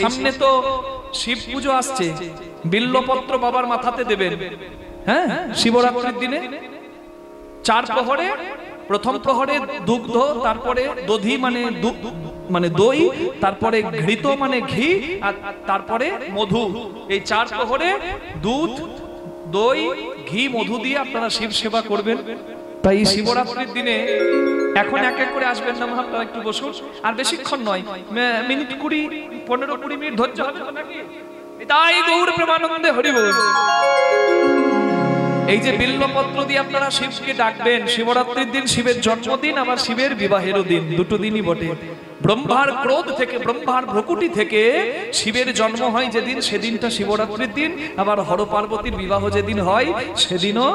সামনে তো শিব পুজো আসছে, বিল্লপত্র বাবার মাথাতে দেবেন। হ্যাঁ, শিবরাত্রির দিনে 4 প্রহরে, প্রথম প্রহরে দুগ্ধ, তারপরে দধি মানে দই, তারপরে ঘৃত মানে ঘি, আর তারপরে মধু। এই 4 প্রহরে দুধ, দই, ঘি, মধু দিয়ে আপনারা শিব সেবা করবেন। তাই শিবরাত্রির দিনে এখন এক এক করে আসবেন না, আপনারা একটু বসুন। আর বেশিক্ষণ নয়, মিনিট 15-20 মিনিট ধৈর্য হবে নাকি? তাই গৌর প্রেমানন্দে হরি বল। এই যে বিল্লপত্র দিয়ে আপনারা শিবকে ডাকবেন, শিবরাত্রির দিন শিবের জন্মদিন, আবার শিবের বিবাহেরও দিন, দুটো দিনই বটে। ব্রহ্মার ক্রোধ থেকে, ব্রহ্মার ভ্রকুটি থেকে শিবের জন্ম হয় যেদিন, সেদিনটা শিবরাত্রির দিন। আবার হর পার্বতীর বিবাহ যেদিন হয়, সেদিনও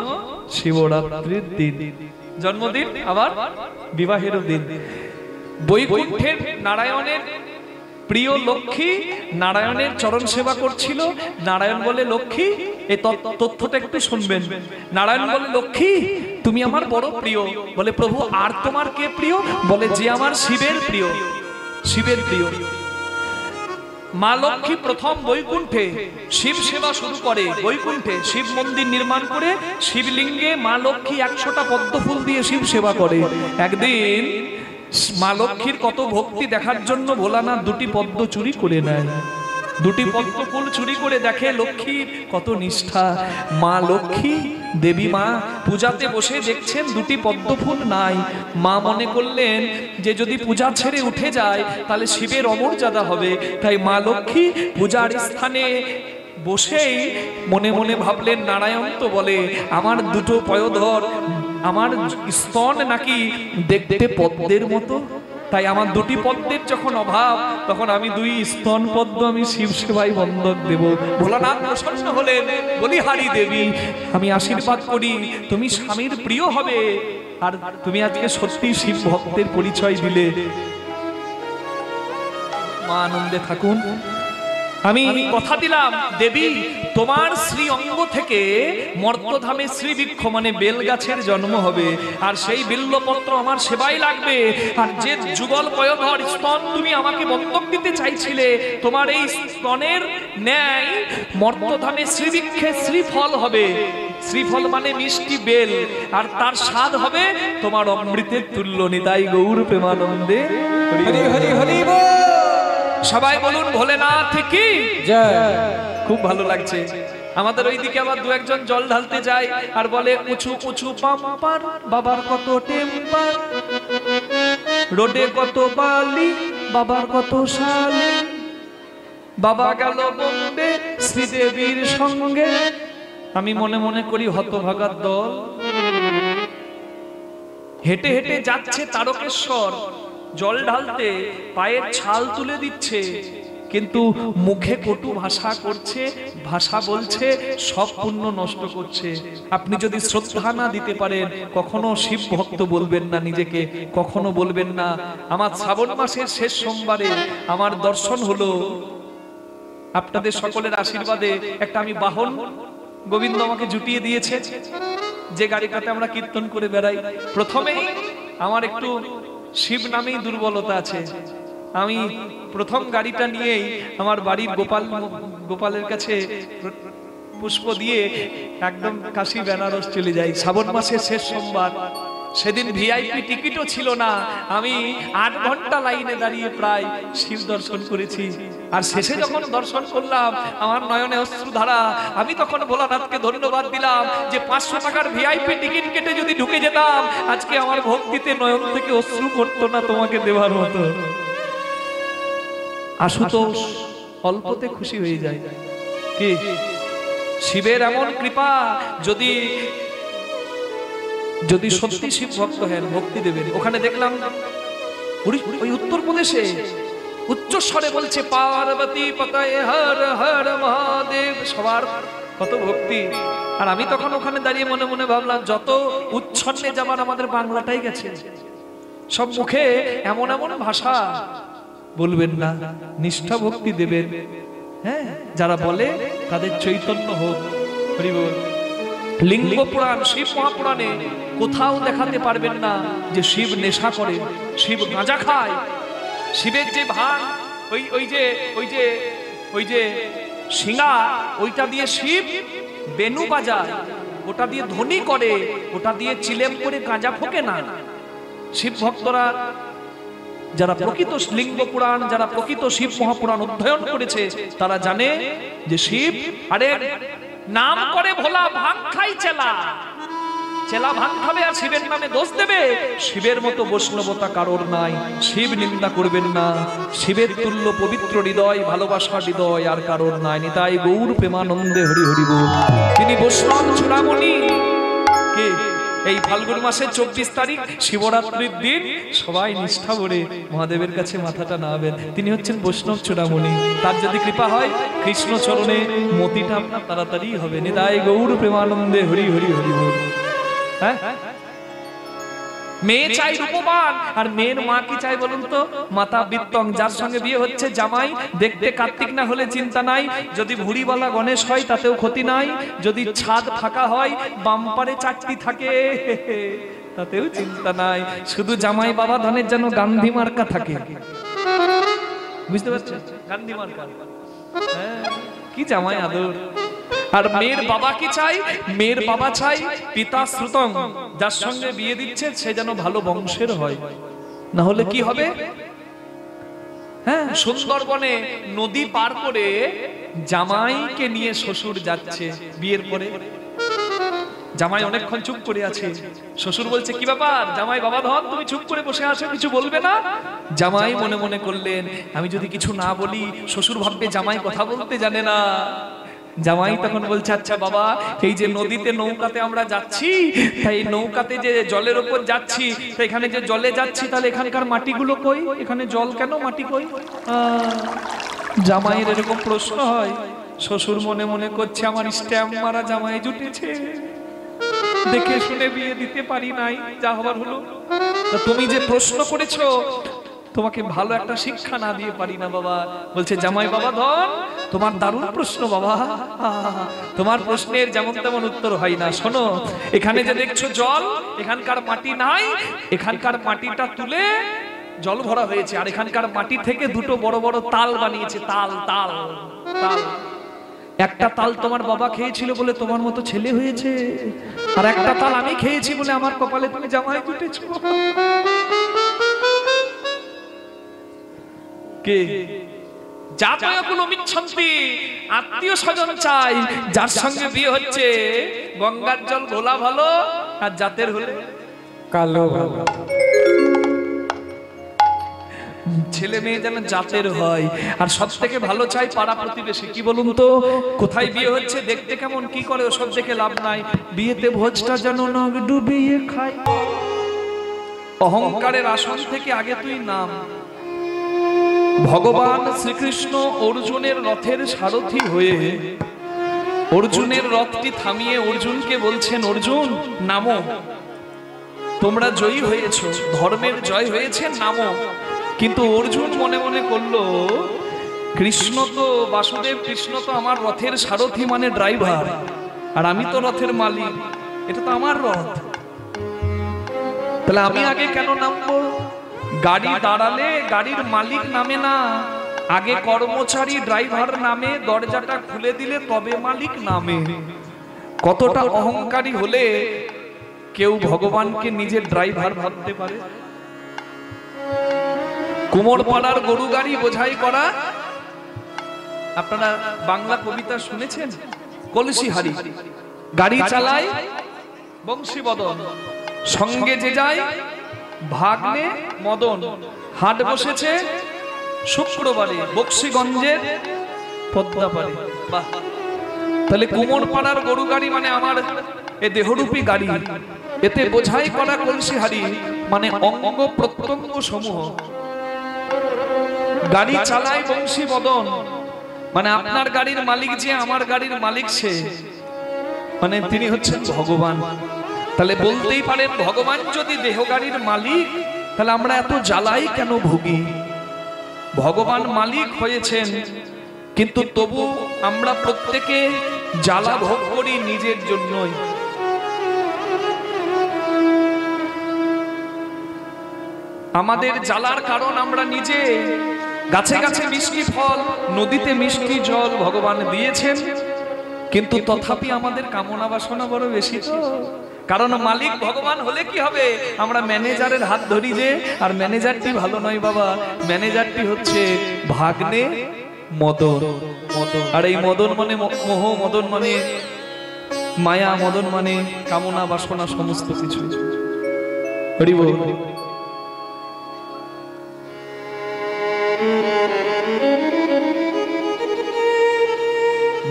শিবরাত্রির দিন, জন্মদিন আবার বিবাহেরও দিন। বৈকুণ্ঠের নারায়ণের প্রিয় লক্ষ্মী নারায়ণের চরণ সেবা করছিল। নারায়ণ বলে, লক্ষ্মী, এই তথ্যটা একটু শুনবেন। নারায়ণ বলে, লক্ষ্মী তুমি আমার বড় প্রিয়। বলে, প্রভু আর তোমার কে প্রিয়? বলে, যে আমার শিবের প্রিয়, শিবের প্রিয়। মা লক্ষ্মী প্রথম বৈকুণ্ঠে শিব সেবা শুরু করে। বৈকুণ্ঠে শিব মন্দির নির্মাণ করে শিবলিঙ্গে মা লক্ষ্মী 100টা পদ্ম ফুল দিয়ে শিব সেবা করে। একদিন মা লক্ষ্মীর কত ভক্তি দেখার জন্য ভোলানাথ 2টি পদ্ম চুরি করে নেয়। 2টি পদ্ম ফুল চুরি করে দেখে লক্ষ্মীর কত নিষ্ঠা। মা লক্ষ্মী দেবী মা পূজাতে বসে দেখছেন 2টি পদ্ম ফুল নাই। মা মনে করলেন যে যদি পূজা ছেড়ে উঠে যায় তাহলে শিবের অমর্যাদা হবে। তাই মা লক্ষ্মী পূজার স্থানে বসেই মনে মনে ভাবলেন, নারায়ণ তো বলে আমার 2টো পয়োধর, আমার স্তন নাকি দেখতে পদ্মের মতো, তাই আমার 2টি পদ্মের যখন অভাব, তখন আমি 2 স্তন পদ্ম আমি শিব সেবায় বন্ধক দেব। ভোলানাথ প্রসন্ন হলেন, বলিহারি দেবী, আমি আশীর্বাদ করি তুমি স্বামীর প্রিয় হবে, আর তুমি আজকে সত্যি শিব ভক্তের পরিচয় দিলে। মা আনন্দে থাকুন। আমি কথা দিলাম, দেবী তোমার শ্রী অঙ্গ থেকে মর্তধামে শ্রীবৃক্ষ মানে বেল গাছের জন্ম হবে, আর সেই বিল্লপত্র আমার সেবাই লাগবে। আর যে যুগল পয়োধর স্তন তুমি আমাকে বন্ধক দিতে চাইছিলে, তোমার এই স্তনের ন্যায় মর্তধামে শ্রীবৃক্ষে শ্রীফল হবে। শ্রীফল মানে মিষ্টি বেল, আর তার স্বাদ হবে তোমার অমৃতের তুল্য। নিতাই গৌর প্রেমানন্দে হরি হরি হরি বল। সবাই বলুন ভোলেনাথ কি জয়। খুব ভালো লাগছে। আমাদের ওইদিকে আবার 2-1 জন জল ঢালতে যায় আর বলে, উঁচু উঁচু পাম্পার বাবার কত টেম্পার, রোডে কত বালি বাবার কত শালি, বাবা গেল বোম্বে শ্রীদেবীর সঙ্গে। আমি মনে মনে করি, হতভাগার দল, হেঁটে হেঁটে যাচ্ছে তারকেশ্বর, জল ঢালতে পায়ের ছাল তুলে দিচ্ছে, কিন্তু মুখে কটু ভাষা করছে, ভাষা বলছে, সব পুণ্য নষ্ট করছে। আপনি যদি শ্রদ্ধা না দিতে পারেন, কখনো শিব ভক্ত বলবেন না নিজেকে, কখনো বলবেন না। আমার শ্রাবণ মাসের শেষ সোমবারে আমার দর্শন হলো, আপনাদের সকলের আশীর্বাদে একটা আমি বাহন গোবিন্দ আমাকে জুটিয়ে দিয়েছে, যে গাড়িটাতে আমরা কীর্তন করে বেড়াই। প্রথমেই আমার একটু শিব নামেই দুর্বলতা আছে। আমি প্রথম গাড়িটা নিয়েই আমার বাড়ির গোপালের কাছে পুষ্প দিয়ে একদম কাশী বেনারস চলে যাই। শ্রাবণ মাসের শেষ সোমবার, সেদিন ভিআইপি টিকিটও ছিল না। আমি 8 ঘন্টা লাইনে দাঁড়িয়ে প্রায় শিব দর্শন করেছি। আর শেষে যখন দর্শন করলাম, আমার নয়নে অশ্রুধারা। আমি তখন ভোলানাথকে ধন্যবাদ দিলাম যে 500 টাকার ভিআইপি টিকিট কেটে যদি ঢুকে যেতাম, আজকে আমার ভক্তিতে নয়ন থেকে অশ্রু পড়তো না তোমাকে দেওয়ার মতো। আশুতোষ অল্পতে খুশি হয়ে যায়। কি শিবের এমন কৃপা, যদি সত্যি শিব ভক্ত হেন, ভক্তি দেবেন। ওখানে দেখলাম ওই উত্তরপ্রদেশে উচ্চ স্বরে বলছে, পার্বতী পতয়ে হর হর মহাদেব। সবার কত ভক্তি। আর আমি তখন ওখানে দাঁড়িয়ে মনে মনে ভাবলাম, যত উচ্ছন্নে যাবার আমাদের বাংলাটাই গেছে। সব মুখে এমন এমন ভাষা বলবেন না, নিষ্ঠা ভক্তি দেবেন। হ্যাঁ, যারা বলে তাদের চৈতন্য হোক। হরি বল। লিঙ্গ পুরাণ, শিব মহাপুরাণে কোথাও দেখাতে পারবেন না যে শিব নেশা করে, শিব গাঁজা খায়। শিবের যে ভান ওই যে শিঙা, ওইটা দিয়ে শিব বেনু বাজায়, ওটা দিয়ে ধ্বনি করে, ওটা দিয়ে চিলেম করে গাঁজা ফোকে না। শিব ভক্তরা যারা প্রকৃত লিঙ্গ পুরাণ, যারা প্রকৃত শিব মহাপুরাণ অধ্যয়ন করেছে, তারা জানে যে শিব আরে নাম করে ভোলা, ভাং খাই চেলা, চেলা ভাং খাবে আর শিবের নামে দোষ দেবে। শিবের মতো বৈষ্ণবতা কারোর নাই, শিব নিন্দা করবেন না। শিবের তুল্য পবিত্র হৃদয়, ভালোবাসার হৃদয় আর কারোর নাই। নিতাই গৌর প্রেমানন্দে হরি হরি বল। তিনি বৈষ্ণব চূড়ামণি। কে? এই ফাল্গুন মাসের 24 তারিখ শিবরাত্রির দিন সবাই নিষ্ঠা ভরে মহাদেবের কাছে মাথাটা নামাবেন। তিনি হচ্ছেন বৈষ্ণব চূড়ামণি। তার যদি কৃপা হয় কৃষ্ণ চরণে মতিটা আপনার তাড়াতাড়ি হবে। নিতাই গৌর প্রেমানন্দে হরি হরি হরি বল। হ্যাঁ, মেয়ে চাই রূপবান, আর মেয়ের মা কি চাই বলুন তো? মাতা বিত্তং। যার সঙ্গে বিয়ে হচ্ছে জামাই দেখতে কার্তিক না হলে চিন্তা নাই, যদি ভুড়িওয়ালা গণেশ হয় তাতেও ক্ষতি নাই, যদি ছাদ ফাঁকা হয় বাম্পারে চারটি থাকে তাতেও চিন্তা নাই, শুধু জামাই বাবা ধনের যেন গান্ধী মার্কা থাকে। বুঝতে পারছেন? গান্ধী মার্কা। হ্যাঁ, কি জামাই আদর। আর মেয়ের বাবা কি চাই? মেয়ের বাবা চাই পিতা শ্রুতং, যার সঙ্গে বিয়ে দিচ্ছে সে যেন ভালো বংশের হয়, না হলে কি হবে? হ্যাঁ, সুন্দরবনে নদী পার করে জামাইকে নিয়ে শ্বশুর যাচ্ছে বিয়ের পরে। জামাই অনেকক্ষণ চুপ করে আছে, শ্বশুর বলছে কি ব্যাপার জামাই বাবা ধন, তুমি চুপ করে বসে আছো, কিছু বলবে না? জামাই মনে মনে করলেন আমি যদি কিছু না বলি শ্বশুর ভাববে জামাই কথা বলতে জানে না। জামাই তখন বলছে আচ্ছা বাবা, এই যে নদীতে নৌকাতে আমরা যাচ্ছি, তাই নৌকাতে যে জলের উপর যাচ্ছি, তো এখানে যে জলে যাচ্ছি তাহলে এখানকার মাটিগুলো কই? এখানে জল কেন, মাটি কই? জামাইয়ের এরকম প্রশ্ন হয়। শ্বশুর মনে মনে করছে আমার স্ট্যাম্প মারা জামাই জুটেছে, দেখে শুনে বিয়ে দিতে পারি নাই, যা হবার হলো। তুমি যে প্রশ্ন করেছো তোমাকে ভালো একটা শিক্ষা না দিয়ে পারি না বাবা। বলছে জামাই বাবা ধন, তোমার দারুণ প্রশ্ন বাবা, তোমার প্রশ্নের যেমন তেমন উত্তর হয় না। শোনো, এখানে যে দেখছো জল, এখানকার মাটি নাই, এখানকার মাটিটা তুলে জল ভরা হয়েছে, আর এখানকার মাটি থেকে দুটো বড় বড় তাল বানিয়েছে। তাল তাল তাল। একটা তাল তোমার বাবা খেয়েছিল বলে তোমার মতো ছেলে হয়েছে, আর একটা তাল আমি খেয়েছি বলে আমার কপালে তুমি জামাই জুটেছো। কে? জাতয়কুলো মিচ্ছন্তি, আত্মীয় স্বজন চাই, যার সঙ্গে বিয়ে হচ্ছে গঙ্গার জল ঘোলা ভালো, আর জাতের হলে কালো ভালো। ছেলে মেয়ে যেন জাতের হয়, আর সব থেকে ভালো চাই পাড়া প্রতিবেশী। কি বলুন তো, কোথায় বিয়ে হচ্ছে, দেখতে কেমন, কি করে, ওসব দেখে লাভ নাই। বিয়েতে ভোজটা যেন নখ ডুবিয়ে খায়। অহংকারের আসন থেকে আগে তুই নাম। ভগবান শ্রীকৃষ্ণ অর্জুনের রথের সারথি হয়ে অর্জুনের রথটি থামিয়ে অর্জুনকে বলছেন অর্জুন নামো, তোমরা জয়ী হয়েছো, ধর্মের জয় হয়েছে, নামো। কিন্তু অর্জুন মনে মনে করলো কৃষ্ণ তো, বাসুদেব কৃষ্ণ তো আমার রথের সারথি মানে ড্রাইভার, আর আমি তো রথের মালিক, এটা তো আমার রথ, তাহলে আমি আগে কেন নামবো? গাড়ি দাঁড়ালে গাড়ির মালিক নামে না, আগে কর্মচারী ড্রাইভার নামে, দরজাটা খুলে দিলে তবে মালিক নামে। কতটা অহংকারী হলে কেউ ভগবানকে নিজের ড্রাইভার ভাবতে পারে? কুমোরপাড়ার গরু গাড়ি বোঝাই করা, আপনারা বাংলা কবিতা শুনেছেন? কলসি হারি গাড়ি চালায় বংশীবদন, সঙ্গে যে যায় ভাগ্নে মদন, হাট বসেছে শুক্রবারে বক্সিগঞ্জের পদ্মাপাড়ে। বাহ, তাহলে কুমোরপাড়ার গরু গাড়ি মানে আমার এ দেহরূপী গাড়ি, এতে বোঝাই করা কলসি হারি মানে অঙ্গ প্রত্যঙ্গ সমূহ। গাড়ি চালায় বংশীবদন মানে আপনার গাড়ির মালিক যে, আমার গাড়ির মালিক সে, মানে তিনি হচ্ছেন ভগবান। তাহলে বলতেই পারেন ভগবান যদি দেহ গাড়ির মালিক, তাহলে আমরা এত জ্বালাই কেন ভুগি? ভগবান মালিক হয়েছেন, কিন্তু তবু আমরা প্রত্যেকে জ্বালা ভোগ করি নিজের জন্যই। আমাদের জ্বালার কারণ আমরা নিজে। গাছে গাছে মিষ্টি ফল, নদীতে মিষ্টি জল ভগবান দিয়েছেন, কিন্তু তথাপি আমাদের কামনা বাসনা বড় বেশি। তো কারণ মালিক ভগবান হলে কি হবে, আমরা ম্যানেজারের হাত ধরি যে, আর ম্যানেজারটি ভালো নয় বাবা, ম্যানেজারটি হচ্ছে ভাগ্নে মদন। আর এই মদন মানে মোহ, মদন মানে মায়া, মদন মানে কামনা বাসনা সমস্ত কিছু। হরি বল।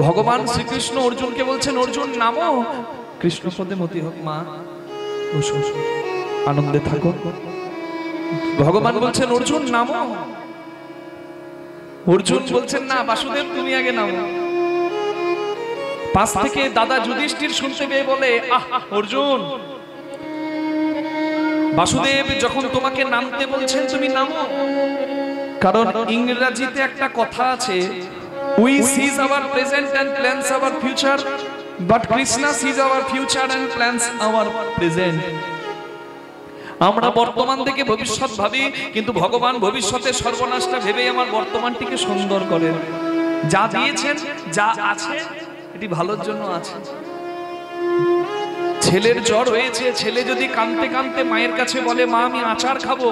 ভগবান শ্রীকৃষ্ণ অর্জুনকে বলছেন, অর্জুন নামো, কৃষ্ণ পদে মতি হোক। মা বসো, আনন্দে থাকো। ভগবান বলছেন অর্জুন নামো। অর্জুন বলছেন না, বাসুদেব তুমি আগে নামো। পাশ থেকে দাদা যুধিষ্ঠির শুনতে পেয়ে বলে, আহ অর্জুন, বাসুদেব যখন তোমাকে নামতে বলছেন তুমি নামো। কারণ ইংরেজিতে একটা কথা আছে, we seize our present and plans our future, but Krishna sees our future and plans our present. আমরা বর্তমান থেকে ভবিষ্যৎ ভাবি, কিন্তু ভগবান ভবিষ্যতের সর্বনাশটা ভেবে আমার বর্তমানটিকে সুন্দর করেন। যা দিয়েছেন, যা আছে, এটি ভালোর জন্য আছে। ছেলের জ্বর হয়েছে, ছেলে যদি কাঁদতে কাঁদতে মায়ের কাছে বলে, মা আমি আচার খাবো,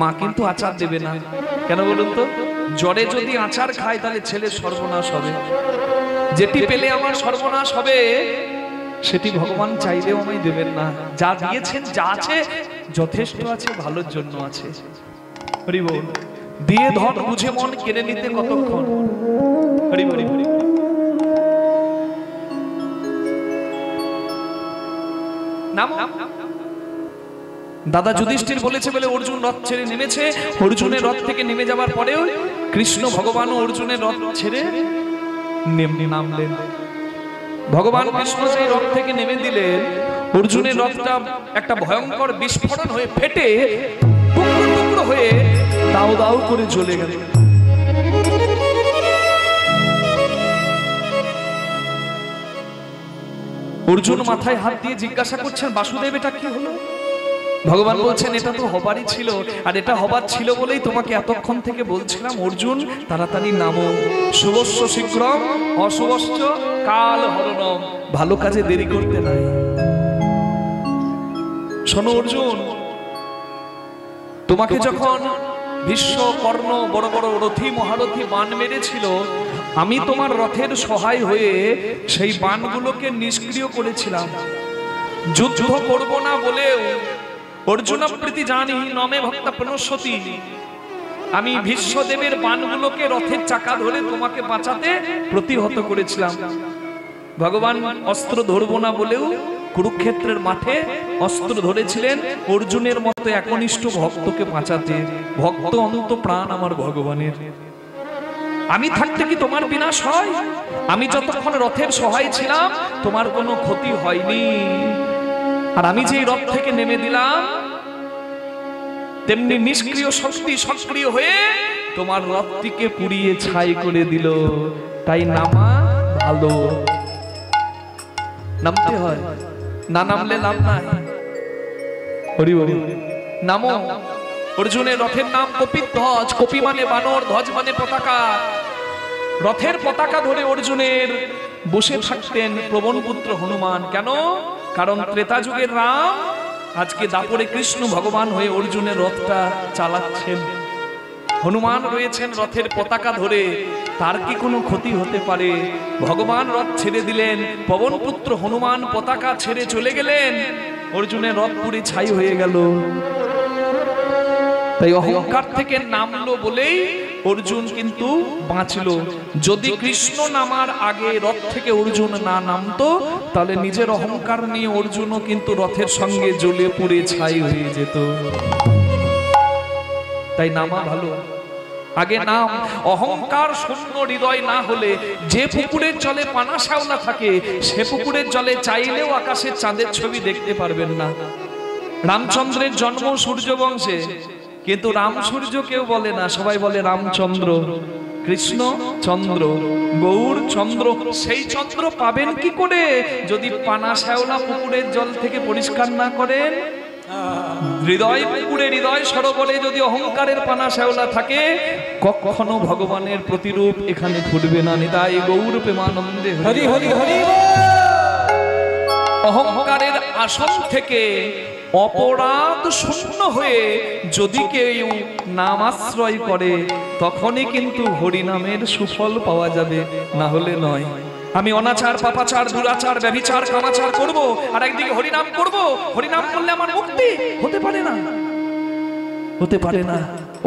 মা কিন্তু আচার দেবে না। কেন বলুন তো? জ্বরে যদি আচার খায় তাহলে ছেলের সর্বনাশ হবে। যেটি পেলে আমার সর্বনাশ হবে, সেটি ভগবান চাইলেও আমায় দেবেন না। যা দিয়েছেন, যা আছে, যথেষ্ট আছে, ভালোর জন্য আছে। হরি বল। দিয়ে ধন বুঝে মন কেড়ে নিতে কতক্ষণ। হরি বল। নাম দাদা যুধিষ্ঠির বলেছে বলে অর্জুন রথ ছেড়ে নেমেছে। অর্জুনের রথ থেকে নেমে যাওয়ার পরেও কৃষ্ণ ভগবান অর্জুনের রথ ছেড়ে নামলেন। ভগবান কৃষ্ণ সেই রথ থেকে নেমে দিলেন, অর্জুনের রথটা একটা ভয়ঙ্কর বিস্ফোরণ হয়ে ফেটে টুকরো টুকরো হয়ে দাউ দাউ করে জ্বলে গেল। অর্জুন মাথায় হাত দিয়ে জিজ্ঞাসা করছেন, বাসুদেব এটা কি হলো? ভগবান বলছেন, এটা তো হবারই ছিল, আর এটা হবার ছিল বলেই তোমাকে এতক্ষণ থেকে বলছিলাম, অর্জুন তাড়াতাড়ি নামো। শুভস্য শীঘ্রম অশুভস্য কাল হরণম। ভালো কাজে দেরি করতে নাই। শোনো অর্জুন, তোমাকে যখন ভীষ্ম, কর্ণ বড় বড় রথী মহারথী বাণ মেরেছিল, আমি তোমার রথের সহায় হয়ে সেই বাণগুলোকে নিষ্ক্রিয় করেছিলাম। যুদ্ধ করব না বলেও অর্জুন প্রীতি জানি নমে ভক্তা প্রণশ্যতি, আমি ভীষ্মদেবের বাণগুলোকে রথের চাকা ধরে তোমাকে বাঁচাতে প্রতিহত করেছিলাম। ভগবান অস্ত্র ধরবো না বলেও কুরুক্ষেত্রের মাঠে অস্ত্র ধরেছিলেন অর্জুনের মতো একনিষ্ঠ ভক্তকে বাঁচাতে। ভক্ত অন্ত প্রাণ আমার ভগবানের। আমি থাকতে কি তোমার বিনাশ হয়? আমি যতক্ষণ রথের সহায় ছিলাম তোমার কোনো ক্ষতি হয়নি। আর আমি যে রথ থেকে নেমে দিলাম, তেমনি নিষ্ক্রিয় শক্তি সক্রিয় হয়ে তোমার রথটিকে পুড়িয়ে ছাই করে দিল। তাই নামা ভালো, নামতে হয়, না নামলে লাভ নাই। হরি বল। নামো। অর্জুনের রথের নাম কপিধ্বজ। কপি মানে বানর, ধ্বজ মানে পতাকা। রথের পতাকা ধরে অর্জুনের বসে থাকতেন প্রবণপুত্র হনুমান। কেন? কারণ ত্রেতা যুগের রাম আজকে দাপরে কৃষ্ণ ভগবান হয়ে অর্জুনের রথটা চালাচ্ছেন। হনুমান রয়েছেন রথের পতাকা ধরে, তার কি কোনো ক্ষতি হতে পারে? ভগবান রথ ছেড়ে দিলেন, পবনপুত্র হনুমান পতাকা ছেড়ে চলে গেলেন, অর্জুনের রথ পুরি ছাই হয়ে গেল। তাই অহংকার থেকে নামলো বলেই অর্জুন কিন্তু বাঁচলো। যদি কৃষ্ণ নামার আগে রথ থেকে অর্জুন না নামতো, তাহলে নিজের অহংকার নিয়ে অর্জুনও কিন্তু রথের সঙ্গে জ্বলে পুড়ে ছাই হয়ে যেত। তাই নামা ভালো। আগে নাম। অহংকার শূন্য হৃদয় না হলে যে পুকুরের জলে পানা শ্যাওলা থাকে, সে পুকুরের জলে চাইলেও আকাশের চাঁদের ছবি দেখতে পারবেন না। রামচন্দ্রের জন্ম সূর্য বংশে, কিন্তু রাম সূর্য কেউ বলে না, সবাই বলে রামচন্দ্র। কৃষ্ণ চন্দ্র, গৌর চন্দ্র। সেই চন্দ্র পাবেন কি করে যদি পানা শ্যাওলা পুকুরের জল থেকে পরিষ্কার না করেন? হৃদয় পুকুরে হৃদয় সরোবরে যদি অহংকারের পানা শ্যাওলা থাকে, কখনো ভগবানের প্রতিরূপ এখানে ফুটবে না। নিতাই গৌর প্রেমানন্দে হরি হরি হরি। অহংকারের আসন থেকে অপরাধ শূন্য হয়ে যদি কেউ নাম আশ্রয় করে, তখনই কিন্তু হরিনামের সুফল পাওয়া যাবে, না হলে নয়। আমি অনাচার, পাপাচার, দুরাচার, ব্যভিচার, কামাচার করব, আর একদিকে হরিনাম করব। হরিনাম করলে আমার মুক্তি হতে পারে না, হতে পারে না।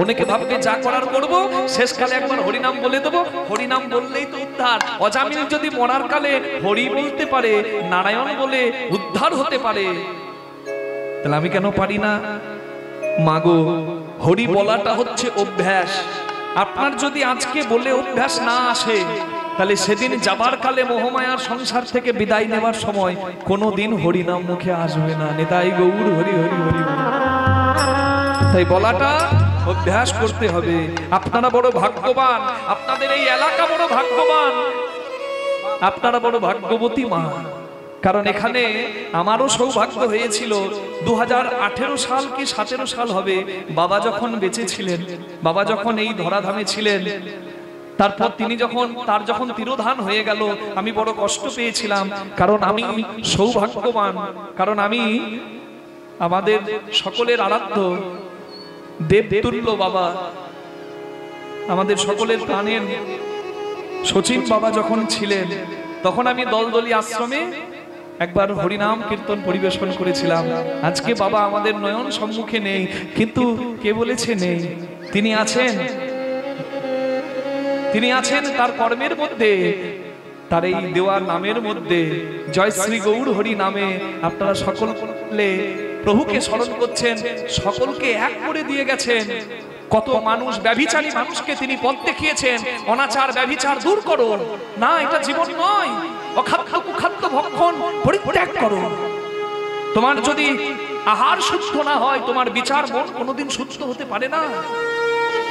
অনেকে ভাববে যা করার করব, শেষকালে একবার হরিনাম বলে দেবো, হরিনাম বললেই তো উদ্ধার। অজামিল যদি মরার কালে হরি বলতে পারে, নারায়ণ বলে উদ্ধার হতে পারে, তাহলে আমি কেন পারি না? মাগো, হরি বলাটা হচ্ছে অভ্যাস। আপনার যদি আজকে বলে অভ্যাস না আসে, তাহলে সেদিন যাবার কালে মোহমায়ার সংসার থেকে বিদায় নেবার সময় কোনোদিন হরিনাম মুখে আসবে না। নিতাই গৌর হরি হরি হরি। তাই বলাটা অভ্যাস করতে হবে। আপনারা বড় ভাগ্যবান, আপনাদের এই এলাকা বড় ভাগ্যবান, আপনারা বড় ভাগ্যবতী মা। কারণ এখানে আমারও সৌভাগ্য হয়েছিল 2018 সাল কি 17 সাল হবে, বাবা যখন বেঁচে ছিলেন, বাবা যখন এই ধরাধামে ছিলেন, তারপর তিনি তার যখন তিরোধান হয়ে গেল, আমি বড় কষ্ট পেয়েছিলাম। কারণ আমি সৌভাগ্যবান, কারণ আমি আমাদের সকলের আরাধ্য দেবতুল্য বাবা, আমাদের সকলের প্রাণের সচিব বাবা যখন ছিলেন, তখন আমি দলদলি আশ্রমে একবার হরিনাম কীর্তন পরিবেশন করেছিলাম। আজকে বাবা আমাদের নয়ন সম্মুখে নেই, কিন্তু কে বলেছে নেই? তিনি আছেন, তিনি আছেন তার কর্মের মধ্যে, তার এই দেওয়া নামের মধ্যে। জয় শ্রী গৌর হরি নামে আপনারা সকলে প্রভুকে স্মরণ করছেন, সকলকে এক করে দিয়ে গেছেন। কত মানুষ, ব্যভিচারী মানুষকে তিনি পথ দেখিয়েছেন, অনাচার ব্যভিচার দূর করো না, এটা জীবন নয়। অখাদ্য কুখাদ্য ভক্ষণ পরিত্যাগ করো। তোমার যদি আহার শুদ্ধ না হয়, তোমার বিচার মন কোনোদিন শুদ্ধ হতে পারে না।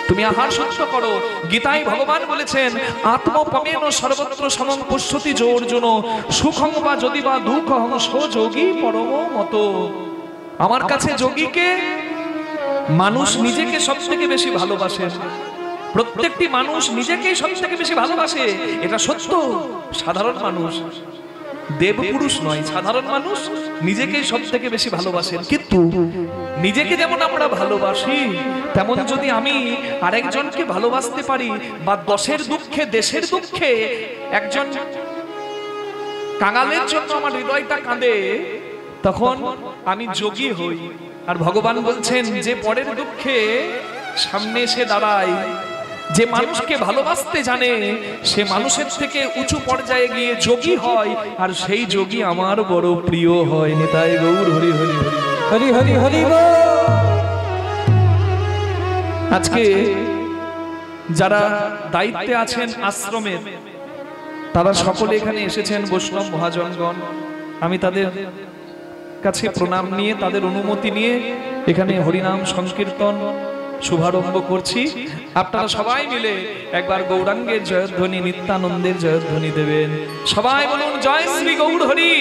তুমি আহার শুদ্ধ করো। গীতায় ভগবান বলেছেন, আত্মপমেন সর্বত্র সমং পশ্যতি যো অর্জুন, সুখং বা যদি বা দুঃখং সো যোগী পরম মত। আমার কাছে যোগীকে, মানুষ নিজেকে সব থেকে বেশি ভালোবাসে। প্রত্যেকটি মানুষ নিজেকেই সব থেকে বেশি ভালোবাসে, এটা সত্য। সাধারণ মানুষ, দেবপুরুষ নয়, সাধারণ মানুষ নিজেকেই সব থেকে বেশি ভালোবাসেন। কিন্তু নিজেকে যেমন আমরা ভালোবাসি, তেমন যদি আমি আরেকজনকে ভালোবাসতে পারি, বা দশের দুঃখে দেশের দুঃখে একজন কাঙালের জন্য আমার হৃদয়টা কাঁদে, তখন আমি যোগী হই। আর ভগবান বলছেন, যে পরের দুঃখে সামনে এসে দাঁড়ায়, যে মানুষকে ভালোবাসতে জানে, সে মানুষের থেকে উঁচু পর্যায়ে গিয়ে যোগী হয়, আর সেই যোগী আমার বড় প্রিয় হয়। নিতাই গৌর হরি হরি হরি হরি হরি। আজকে যারা দায়িত্বে আছেন আশ্রমের, তারা সকলে এখানে এসেছেন, বৈষ্ণব মহাজনগণ। আমি তাদের কাছে প্রণাম নিয়ে, তাদের অনুমতি নিয়ে এখানে হরিনাম সংকীর্তন শুভারম্ভ করছি। আপনারা সবাই মিলে একবার গৌরাঙ্গের জয়ধ্বনি, নিত্যানন্দের জয়ধ্বনি দেবেন। সবাই বলুন, জয় শ্রী গৌর হরি,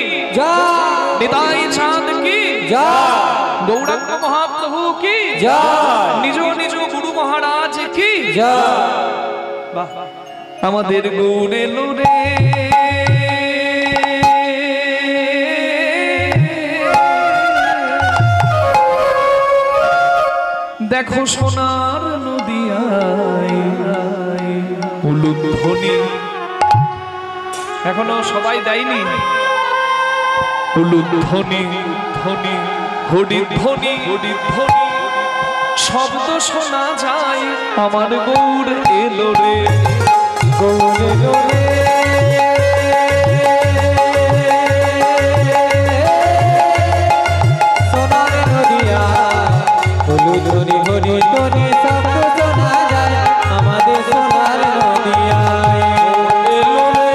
নিতাই চাঁদ কি জয়, গৌরাঙ্গ মহাপ্রভু কি জয়, নিজ নিজ গুরু মহারাজ কি জয়। বাহ, আমাদের গৌর এলো রে, দেখো সোনার নদিয়ায় উলুধ্বনি। এখনো সবাই দেয়নি উলুধ্বনি, ধ্বনি হরি ধ্বনি, হরি ধ্বনি শব্দ শোনা যায়। আমার গৌর এলো রে, গৌর এলো রে, সোনার নদিয়া উলুধ্বনি হরি ধ্বনি শব্দ শোনা যায়। আমাদের সোনার নদিয়ায় এলো রে,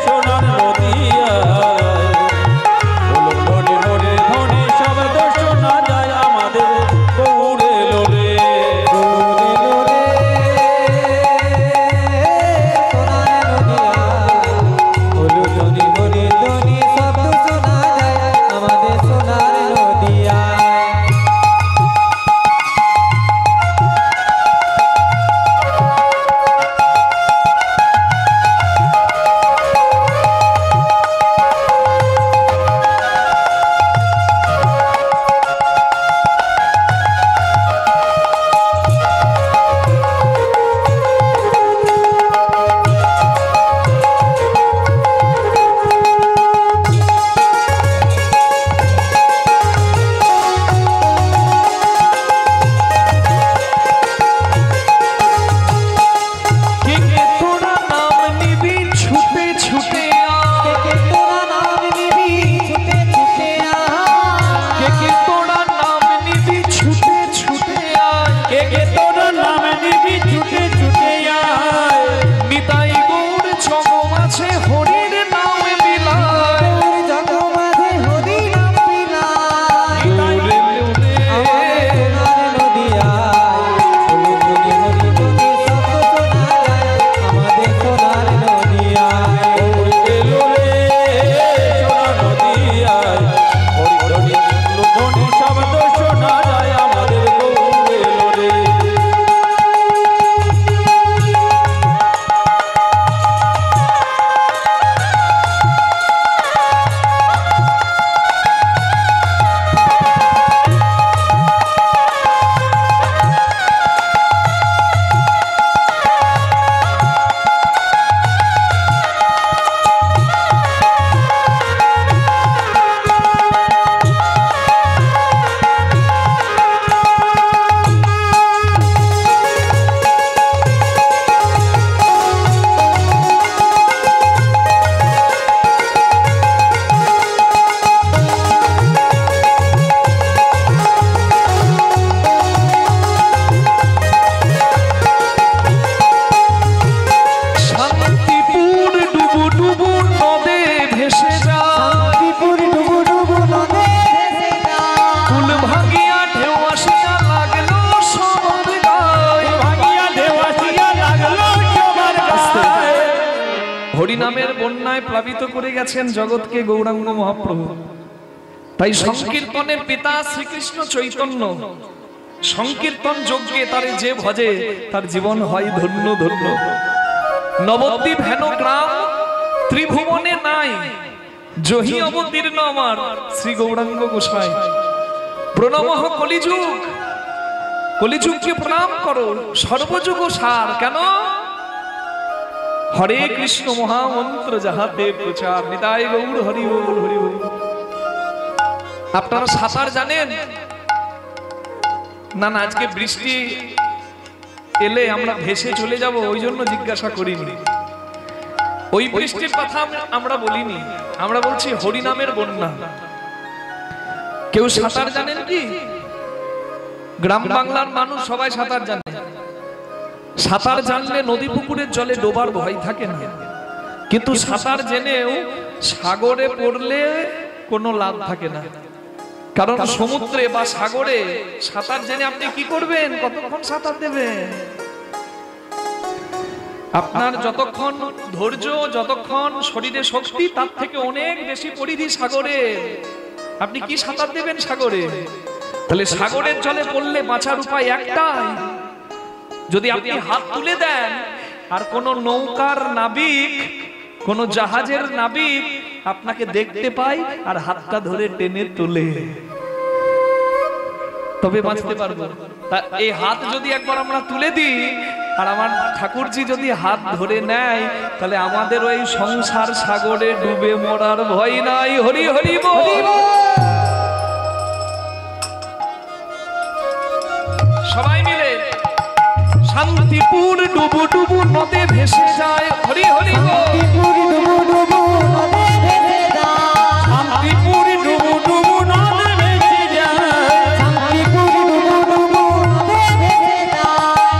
সোনার নদিয়ায় উলুধ্বনি হরি ধ্বনি শব্দ শোনা যায়। আমাদের গৌর এলো রে, গৌর এলো রে, হরিনামের বন্যায় প্লাবিত করে গেছেন জগৎকে গৌরাঙ্গ মহাপ্রভু। তাই সংকীর্তনের পিতা শ্রীকৃষ্ণ চৈতন্য সংকীর্তন যজ্ঞে তারে যে ভজে তার জীবন হয় ধন্য ধন্য। নবদ্বীপ হেন গ্রাম ত্রিভুবনে নাই, জহি অবতীর্ণ আমার শ্রী গৌরাঙ্গ গোসাই। প্রণমঃ কলিযুগ, কলিযুগকে প্রণাম করো, সর্বযুগ সার। কেন? হরে কৃষ্ণ মহামন্ত্র যাহাতে প্রচার, নিতাই গৌর হরি বল হরি বল। আপনারা সাঁতার জানেন? না না, আজকে বৃষ্টি এলে আমরা ভেসে চলে যাব ওই জন্য জিজ্ঞাসা করিনি। ওই বৃষ্টির কথা আমরা বলিনি, আমরা বলছি হরিনামের বন্যা। কেউ সাঁতার জানেন কি? গ্রাম বাংলার মানুষ সবাই সাঁতার জানে। সাঁতার জানলে নদী পুকুরের জলে ডোবার ভয় থাকে না, কিন্তু সাঁতার জেনেও সাগরে পড়লে কোনো লাভ থাকে না। কারণ সমুদ্রে বা সাগরে সাঁতার জেনে আপনি কি করবেন? কতক্ষণ সাঁতার দেবেন? আপনার যতক্ষণ ধৈর্য, যতক্ষণ শরীরে শক্তি, তার থেকে অনেক বেশি পরিধি সাগরে। আপনি কি সাঁতার দেবেন সাগরে? তাহলে সাগরের জলে পড়লে বাঁচার উপায় একটাই, যদি আপনি হাত তুলে দেন আর কোন নৌকার নাবিক, কোন জাহাজের নাবিক আপনাকে দেখতে পাই আর হাতটা ধরে টেনে তুলে, তবে বাঁচতে পারবো। তা এই হাত যদি একবার আমরা তুলে দিই আর আমার ঠাকুরজি যদি হাত ধরে নেয়, তাহলে আমাদের ওই সংসার সাগরে ডুবে মরার ভয় নাই। হরি হরি বল। সবাই মিলে শান্তিপুর ডুবু ডুবু নদে ভেসে যায়। হরি হরি বল। শান্তিপুর ডুবু ডুবু নদে ভেসে যায়,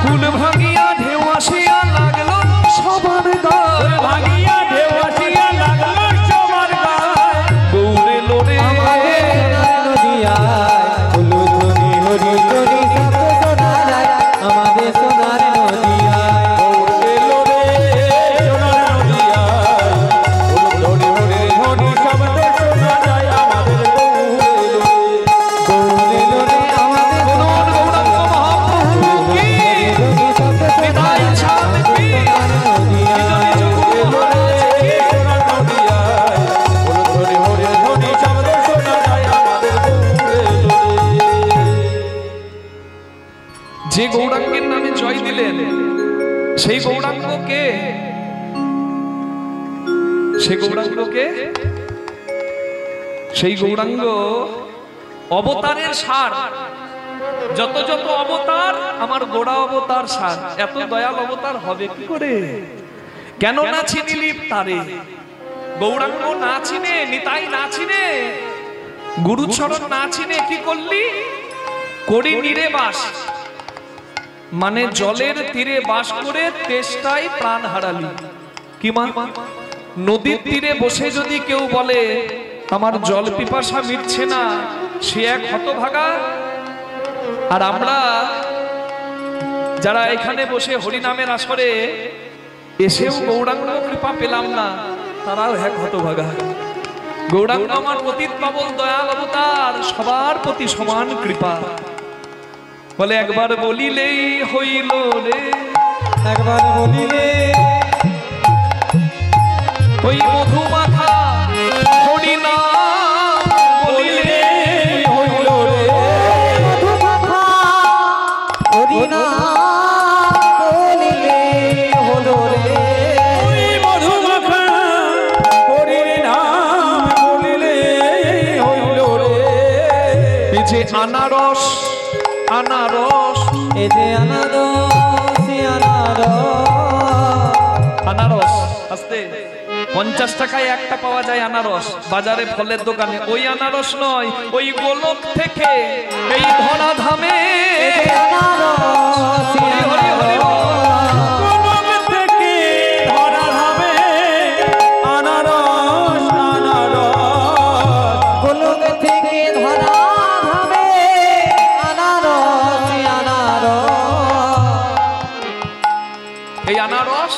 কুল ভাঙিয়া ঢেউ আসিয়া লাগলো সবার গায়ে, ভাঙিয়া ঢেউ আসিয়া লাগলো সবার গায়ে। গৌরে লোরে যে গৌরাঙ্গের নামে জয় দিলেন সেই গৌরাঙ্গকে, সেই গৌরাঙ্গকে, সেই গৌরাঙ্গ অবতারের সার। যত যত অবতার আমার গোড়া অবতার সার। এত দয়াল অবতার হবে কি করে? কেন না চিনিলি তারে? গৌরাঙ্গ না চিনে, নিতাই না চিনে, গুরুচরণ না চিনে কি করলি? করি নীরে বাস, মানে জলের তীরে বাস করে তেষ্টায় প্রাণ হারালি। কি মা? নদীর তীরে বসে যদি কেউ বলে আমার জল পিপাসা মিটছে না, সে এক হতভাগা। আর আমরা যারা এখানে বসে হরিনামের আসরে এসেও গৌরাঙ্গ কৃপা পেলাম না, তারাও এক হতভাগা। গৌরাঙ্গ আমার পতিত পাবন দয়াল অবতার, সবার প্রতি সমান কৃপা। বলে একবার বলিলেই হইল রে, একবার বলিলে ওই মধুমাখা হরিনাম বলিলে হইল রে, মধুমাখা হরিনাম বলিলে হইল রে, ওই মধুমাখা হরিনাম বলিলে হইল রে। এই যে আনারস, আনারস, এই যে আনারস, আনারস আস্তে 50 টাকায় একটা পাওয়া যায় আনারস বাজারে ফলের দোকানে। ওই আনারস নয়, ওই গোলক থেকে এই ধরা ধামে আনারস, হরি হরি হরি গোলক থেকে ধরা ধামে আনারস, আনারস গোলক থেকে ধরা ধামে আনারস, আনারস। এই আনারস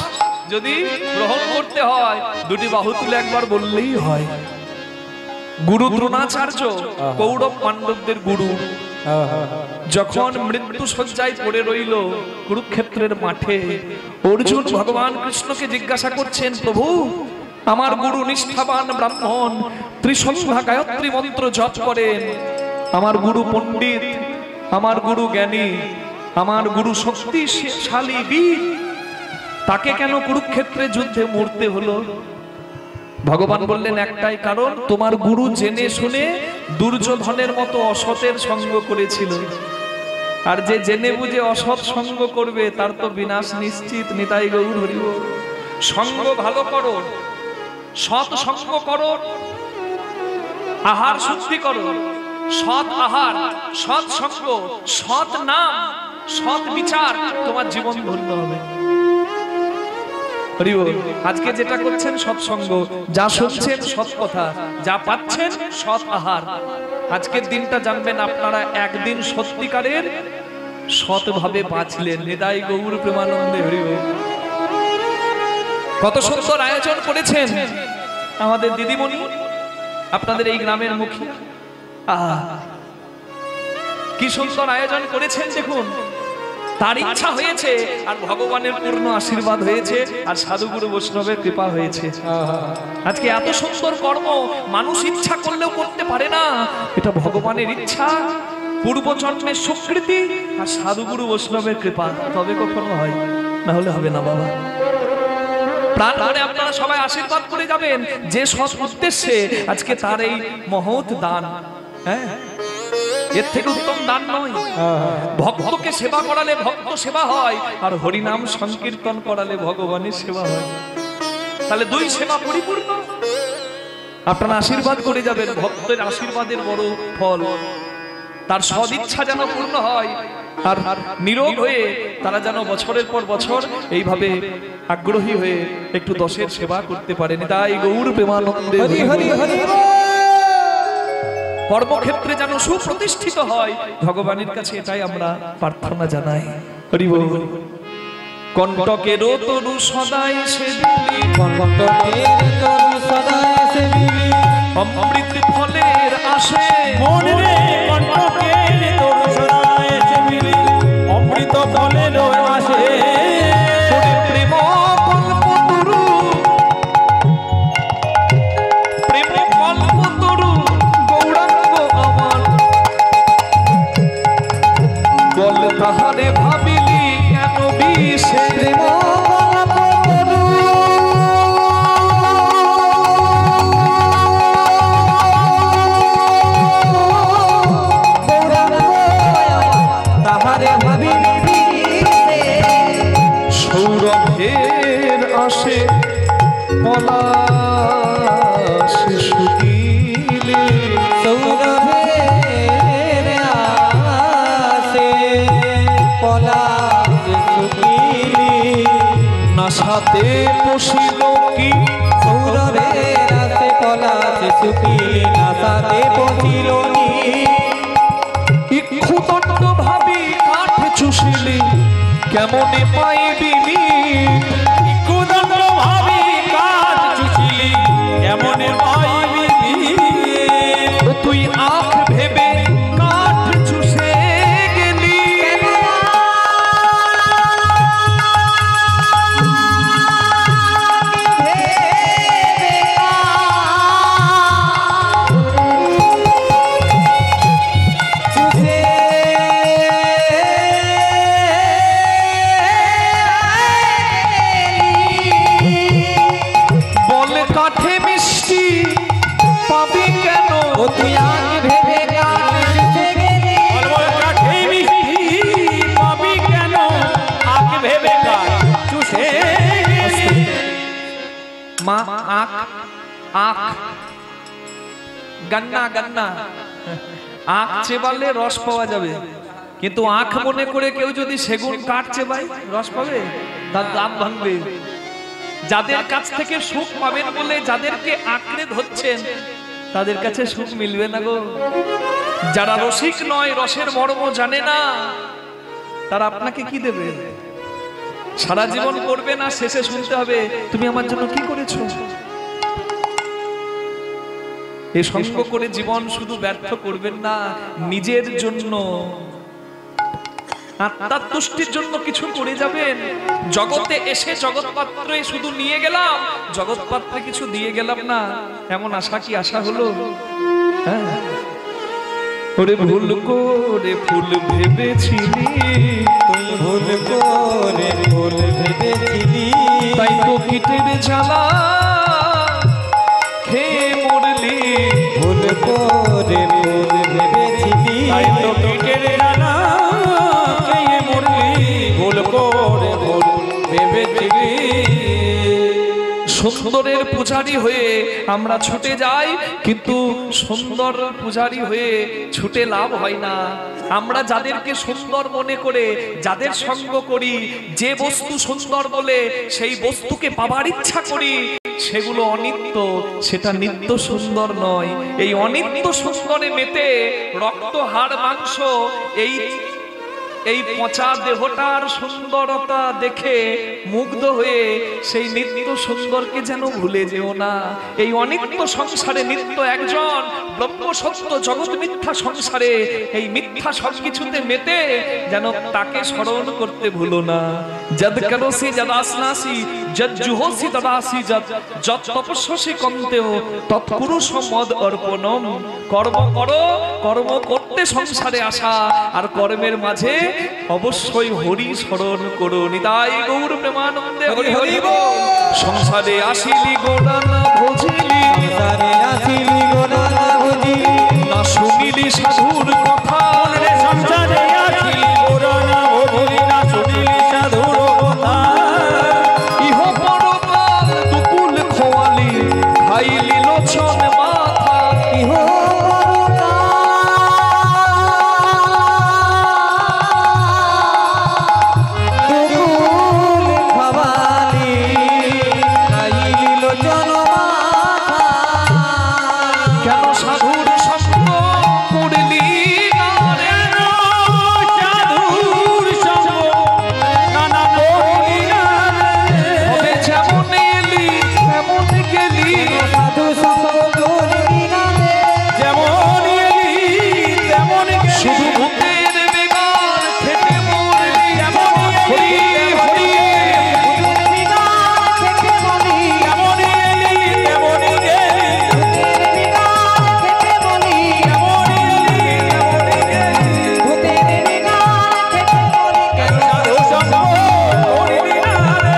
যদি গ্রহণ করতে হয় দুটি বাহু তুলে একবার বললেই হয়। গুরু দ্রোণাচার্য কৌরব পাণ্ডবদের গুরু, যখন মৃত্যু শয্যায় পড়ে রইল কুরুক্ষেত্রের মাঠে, অর্জুন ভগবান কৃষ্ণকে জিজ্ঞাসা করছেন, প্রভু আমার গুরু নিষ্ঠাবান ব্রাহ্মণ, ত্রিসন্ধ্যা গায়ত্রী মন্ত্র জপ করেন, আমার গুরু পণ্ডিত, আমার গুরু জ্ঞানী, আমার গুরু শক্তিশালী বীর, তাকে কেন কুরুক্ষেত্রে যুদ্ধে মরতে হলো? ভগবান বললেন একটাই কারণ, তোমার গুরু জেনে শুনে দুর্যোধনের মতো অসতের সঙ্গ করেছিল, আর যে জেনে বুঝে অসৎ সঙ্গ করবে তার তো বিনাশ নিশ্চিত। নিতাই গৌর হরি বল। সঙ্গ ভালো করো, সৎ সঙ্গ করো, আহার শুদ্ধি করো, সৎ আহার, সৎ সঙ্গ, সৎ নাম, সৎ বিচার, তোমার জীবন ধন্য হবে। আজকে যেটা করছেন সৎসঙ্গ, যা শুনছেন সৎ কথা, যা পাচ্ছেন সৎ আহার। আজকের দিনটা জানবেন আপনারা একদিন সত্যিকারের সৎভাবে বাঁচলেন। নিতাই গৌর প্রেমানন্দে হরি বল। কত সুন্দর আয়োজন করেছেন আমাদের দিদিমণি, আপনাদের এই গ্রামের মুখিয়া। কি সুন্দর আয়োজন করেছেন দেখুন। তার ইচ্ছা হয়েছে আর ভগবানের পূর্ণ আশীর্বাদ হয়েছে আর সাধুগুরু বৈষ্ণবের কৃপা হয়েছে। আজকে এত সুন্দর কর্ম মানুষ ইচ্ছা করলেও করতে পারে না, এটা ভগবানের ইচ্ছা, পূর্বজন্মের স্বীকৃতি আর সাধুগুরু বৈষ্ণবের কৃপা, তবে কখনো হয়, না হলে হবে না বাবা। প্রাণ ভরে আপনারা সবাই আশীর্বাদ করে যাবেন যে সৎ উদ্দেশ্যে আজকে তার এই মহৎ দান। হ্যাঁ, এর থেকে উত্তম দান নয়। ভক্তকে সেবা করালে ভক্ত সেবা হয়, আর হরিনাম সংকীর্তন করালে ভগবানের সেবা হয়। তাহলে দুই সেবা পরিপূর্ণ। আপনারা আশীর্বাদ করে যাবেন, ভক্তের আশীর্বাদের বড় ফল, তার সদিচ্ছা যেন পূর্ণ হয়, আর নীরব হয়ে তারা যেন বছরের পর বছর এইভাবে আগ্রহী হয়ে একটু দশের সেবা করতে পারেন। তাই গৌর প্রেমানন্দে হরি হরি হরি। কর্মক্ষেত্রে যেন সুপ্রতিষ্ঠিত হয়, ভগবানের কাছে এটাই আমরা প্রার্থনা জানাই। হরি বল। কণ্টকের তরু সদাই সে দিলি, কণ্টকের তরু সদাই সে দিলি, অমৃত ফলের আশে মন রে, কণ্টকের তরু সদাই সে দিলি, অমৃত ফলের আশে প্রেম কল্প তরু, প্রেম কল্প তরু গৌরাঙ্গ আমার, বল তাহারে ভাবিলি কেন বিষে, প্রেম কল্প তরু গৌরাঙ্গ তাহারে ভাবিলি সৌরভের আসে পলাশ শুকিলে, সৌরভের আসে পলাশ শুকিলে, নাসাতে পশিল কি, সৌরভের আসে পলাশ শুকিলে, নাসাতে পশিল কি, ইক্ষুদণ্ড ভাবি কাঠ চুষিলি কেমনে পাইবি, ইক্ষুদণ্ড ভাবি কাঠ চুষিলি কেমনে পাইবি, তুই আখ ভেবে কাঠ চুষে গেলি, বল কাঠে মিষ্টি পাবি কেন, তুই আখ ভেবে কাঠ চুষে গেলি, বল কাঠে মিষ্টি পাবি কেন, আখ ভেবে কাঠ চুষে গেলি। মা আখ, আখ গন্না, গন্না আখ চেবালে রস পাওয়া যাবে, কিন্তু আখ মনে করে কেউ যদি সেগুন কাঠ চেবায় রস পাবে, তার দাম ভাঙবে। যাদের কাছ থেকে সুখ পাবেন বলে যাদেরকে আঁকড়ে ধরছেন তাদের কাছে সুখ মিলবে না গো। যারা রসিক নয়, রসের মর্ম জানে না, তারা আপনাকে কি দেবে? সারা জীবন করবে না, শেষে শুনতে হবে তুমি আমার জন্য কি করেছো। এই সঙ্গ করে জীবন শুধু ব্যর্থ করবেন না, নিজের জন্য আত্মার তুষ্টির জন্য কিছু করে যাবেন। জগতে এসে জগৎপাত্রে শুধু নিয়ে গেলাম, জগৎপাত্রে কিছু দিয়ে গেলাম না, এমন আশা কি আশা হলো? হ্যাঁ, ওরে ভুল করে ফুল ভেবেছিলি, তুই ভুল করে ফুল ভেবেছিলি, তাই তো কীটের জ্বালা খেয়ে মরলি। ভুল করে ফুল ভেবেছিলি, তাই তো কীটের জ্বালা খেয়ে মরলি। ভুল করে ফুল ভেবেছিলি। সুন্দরের পূজারী হয়ে আমরা ছুটে যাই, কিন্তু সুন্দর পূজারী হয়ে ছুটে লাভ হয় না। আমরা যাদেরকে সুন্দর মনে করে যাদের সঙ্গ করি, যে বস্তু সুন্দর বলে সেই বস্তুকে পাবার ইচ্ছা করি, সেগুলো অনিত্য, সেটা নিত্য সুন্দর নয়। এই অনিত্য সুন্দরে মেতে রক্ত হাড় মাংস এই পচা দেহটার সুন্দরতা দেখে মুগ্ধ হয়ে সেই নিত্য সুন্দরকে যেন ভুলে যেও না। এই অনিত্য সংসারে নিত্য একজন, ব্রহ্ম সত্য জগৎ মিথ্যা সংসারে এই মিথ্যা সবকিছুতে মেতে যেন তাকে স্মরণ করতে ভুলো না। যদ করসি যদাসনাসি যদ জুহসি তদাসি যদ তপস্যসি কন্তেও তৎপুরুষ মদ অর্পণম। কর্ম করো, কর্ম করতে সংসারে আসা, আর কর্মের মাঝে অবশ্যই হরি স্মরণ করো। নিতাই গৌর প্রেমানন্দে হরি হরি বল। সংসারে আসিলি গোড়া না ভজিলি, সংসারে আসিলি গোড়া না ভজিলি, না শুনিলি সাধুর কথা। সংসারে আসিলি গোড়া না ভজিলি, না শুনিলি সাধুর কথা। ইহ পরকাল দুকুল খোয়ালি, খাইলি লোচন মাথা। ইহ কেন সাধুর সঙ্গ করলি না রে? সাধুর সঙ্গ নানা করিলি না রে। তবে যেমন এলি তেমন গেলি, সাধু সঙ্গ করিলি না রে। যেমন এলি তেমন গেলি, শুধু ভূতের বেগার খেতে মরলি। হরি হরি যেমন এলি তেমন গেলি, সাধু সঙ্গ করিলি না রে।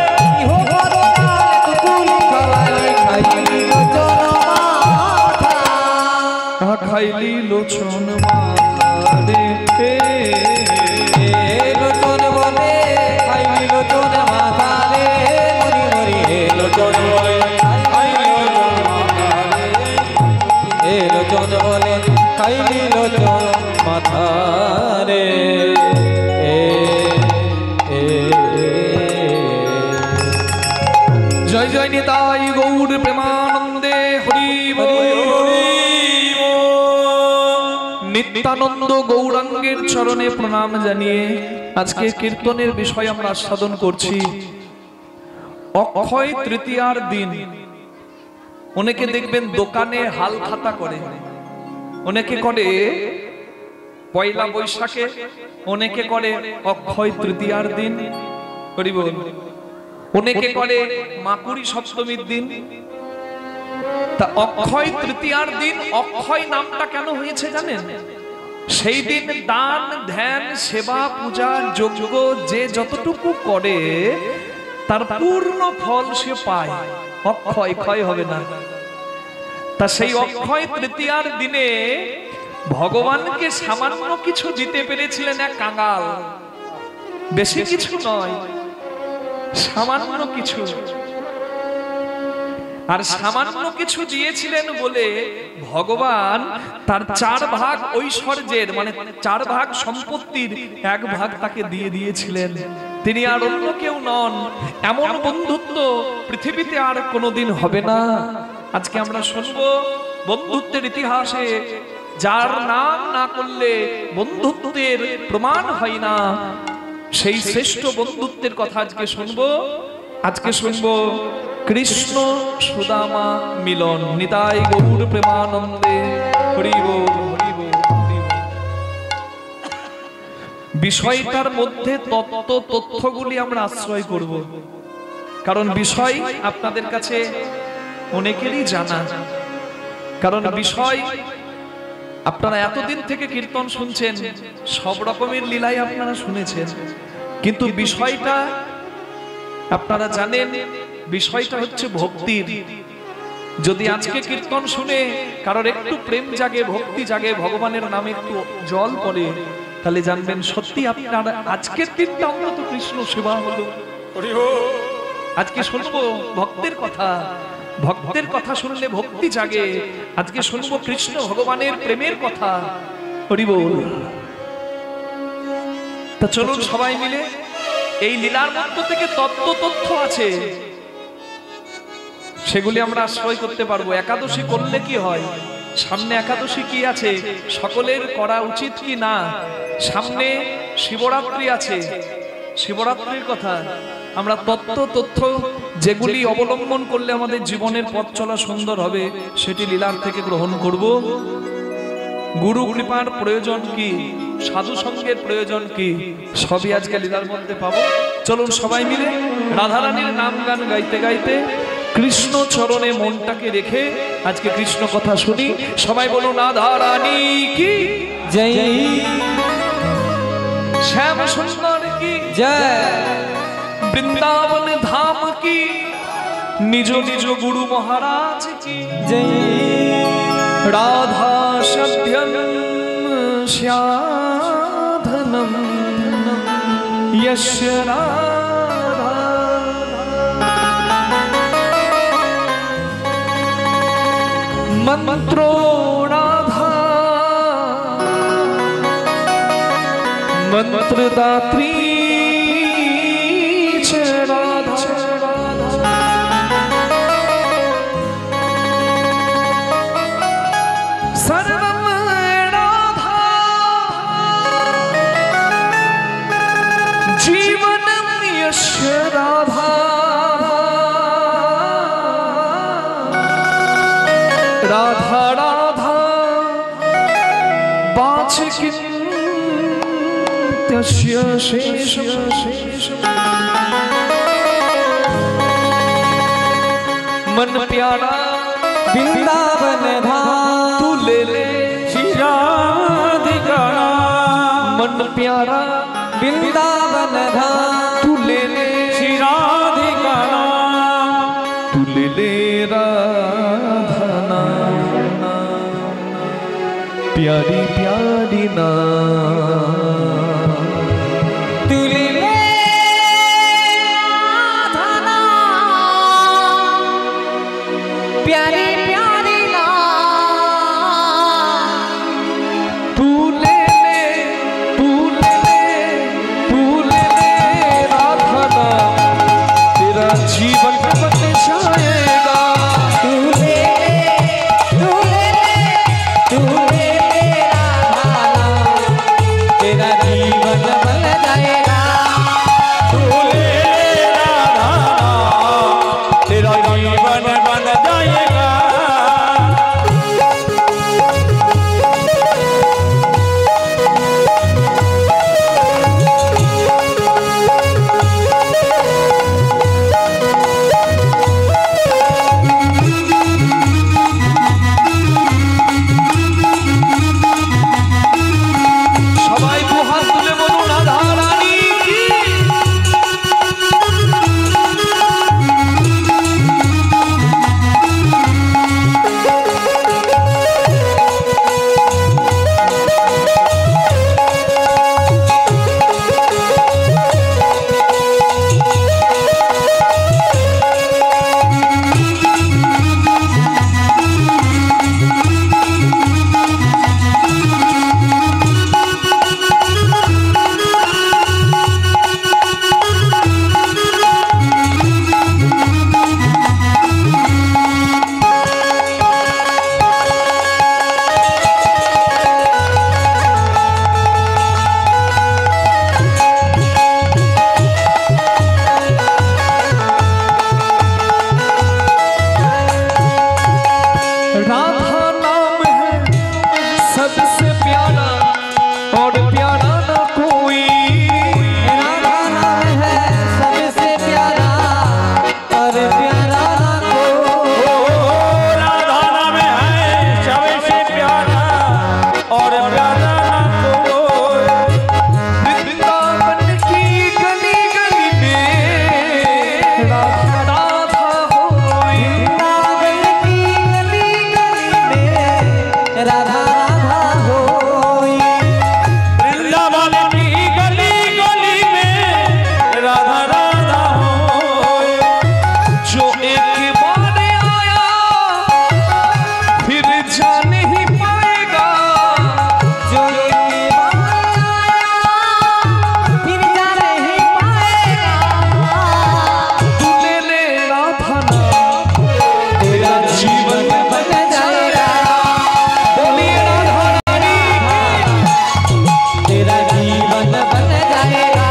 খাইলি লোচন মাথারে। লোচন বলে খাইলি লোচন মাথা রে, মরি মরি হে লোচন বলে খাইলি লোচন মাথা রে। হে লোচন বলে খাইলি লোচন মাথা রে। জয় জয় নিতাই গৌর প্রেমানন্দে হরি বল। নিত্যানন্দ গৌরাঙ্গের চরণে প্রণাম জানিয়ে আজকে কীর্তনের বিষয় আমরা আস্বাদন করছি। অক্ষয় তৃতীয়ার দিন অনেকে দেখবেন দোকানে হাল খাতা করে, অনেকে করে পয়লা বৈশাখে, অনেকে করে অক্ষয় তৃতীয়ার দিন, হরি বল। অনেকে করে মাকুড়ি সপ্তমীর দিন। তা অক্ষয় তৃতীয়ার দিন অক্ষয় নামটা কেন হয়েছে জানেন? সেই দিন দান ধ্যান সেবা পূজা যজ্ঞ যে যতটুকু করে তার পূর্ণ ফল সে পায়, অক্ষয় ক্ষয় হবে না। তা সেই অক্ষয় তৃতীয়ার দিনে ভগবানকে সামান্য কিছু দিতে পেরেছিলেন এক কাঙাল, বেশি কিছু নয়, সামান্য কিছু। আর সামান্য কিছু দিয়েছিলেন বলে ভগবান তার 4 ভাগ ঐশ্বর্যের মানে 4 ভাগ সম্পত্তির 1 ভাগ তাকে দিয়ে দিয়েছিলেন। তিনি আর অন্য কেউ নন। এমন বন্ধুত্ব পৃথিবীতে আর কোনোদিন হবে না। আজকে আমরা শুনবো বন্ধুত্বের ইতিহাসে যার নাম না করলে বন্ধুত্বের প্রমাণ হয় না, সেই শ্রেষ্ঠ বন্ধুত্বের কথা আজকে শুনবো। আজকে শুনবো কৃষ্ণ সুদামা মিলন। নিতাই গৌর প্রেমানন্দে হরি বল হরি বল হরি বল। বিষয়টার মধ্যে তথ্যগুলি আমরা আশ্রয় করব, কারণ বিষয় আপনাদের কাছে অনেকেরই জানা। কারণ বিষয় আপনারা এতদিন থেকে কীর্তন শুনছেন, সব রকমের লীলাই আপনারা শুনেছেন, কিন্তু বিষয়টা আপনারা জানেন, বিষয়টা হচ্ছে ভক্তির। যদি আজকে কীর্তন শুনে কারোর একটু প্রেম জাগে, ভক্তি জাগে, ভগবানের নামে একটু জল পড়ে, তাহলে জানবেন সত্যি আপনার আজকের দিনটা অন্তত কৃষ্ণ সেবা হলো। আজকে শুনবো ভক্তের কথা, ভক্তের কথা শুনলে ভক্তি জাগে। আজকে শুনবো কৃষ্ণ ভগবানের প্রেমের কথা। হরি বল। তা চলুন সবাই মিলে এই লীলার মধ্য থেকে তথ্য আছে, সেগুলি আমরা আশ্রয় করতে পারবো। একাদশী করলে কি হয়, সামনে একাদশী কি আছে, সকলের করা উচিত কি না, সামনে শিবরাত্রি আছে, শিবরাত্রির কথা আমরা তথ্য যেগুলি অবলম্বন করলে আমাদের জীবনের পথ চলা সুন্দর হবে, সেটি লীলার থেকে গ্রহণ করব। গুরু কৃপার প্রয়োজন কি, সাধু সঙ্গের প্রয়োজন কি, সবই আজকে লীলার মধ্যে পাবো। চলুন সবাই মিলে রাধারানীর নাম গান গাইতে গাইতে কৃষ্ণ চরণে মনটাকে রেখে আজকে কৃষ্ণ কথা শুনি। সবাই বলুন রাধারানী কি জয়, শ্যাম সুন্দর কি জয়, বৃন্দাবন ধাম কি, নিজ নিজ গুরু মহারাজ কি জয়। রাধা সত্যম শ্যাধনম यश রাধা মন্ত্রো রাধা মন্ত্রদাত্রী চ রাধা सर्वम राधा जीवनम यश राधा राधा राधा वाचकिन्त्यस्य शेषम मन प्यारा वृंदावन धाम तू ले ले श्रीराधिका, मन प्यारा वृंदावन धाम तू ले ले श्रीराधिका, तू ले ले राधा नाम, प्यारी प्यारी नाम, तू ले ले राधा नाम, प्यारी प्यारी नाम। तू ले ले तू ले ले तू ले ले राधा नाम, तेरा जीवन बन जाएगा। तू ले तू ले तू ले राधा नाम, तेरा जीवन बन जाएगा। तू ले राधा नाम, तेरा जीवन बन जाएगा। राधा होई। वृंदावन की गली गली में राधा राधा होई। वृंदावन की गली गली में राधा राधा होई। जो एक बार आया फिर जा नहीं पाएगा। जो एक बार आया फिर जा नहीं पाएगा। तू ले ले राधा नाम तेरा जीवन बन जाएगा। बोलिए राधा रानी तेरा जीवन बन जाएगा।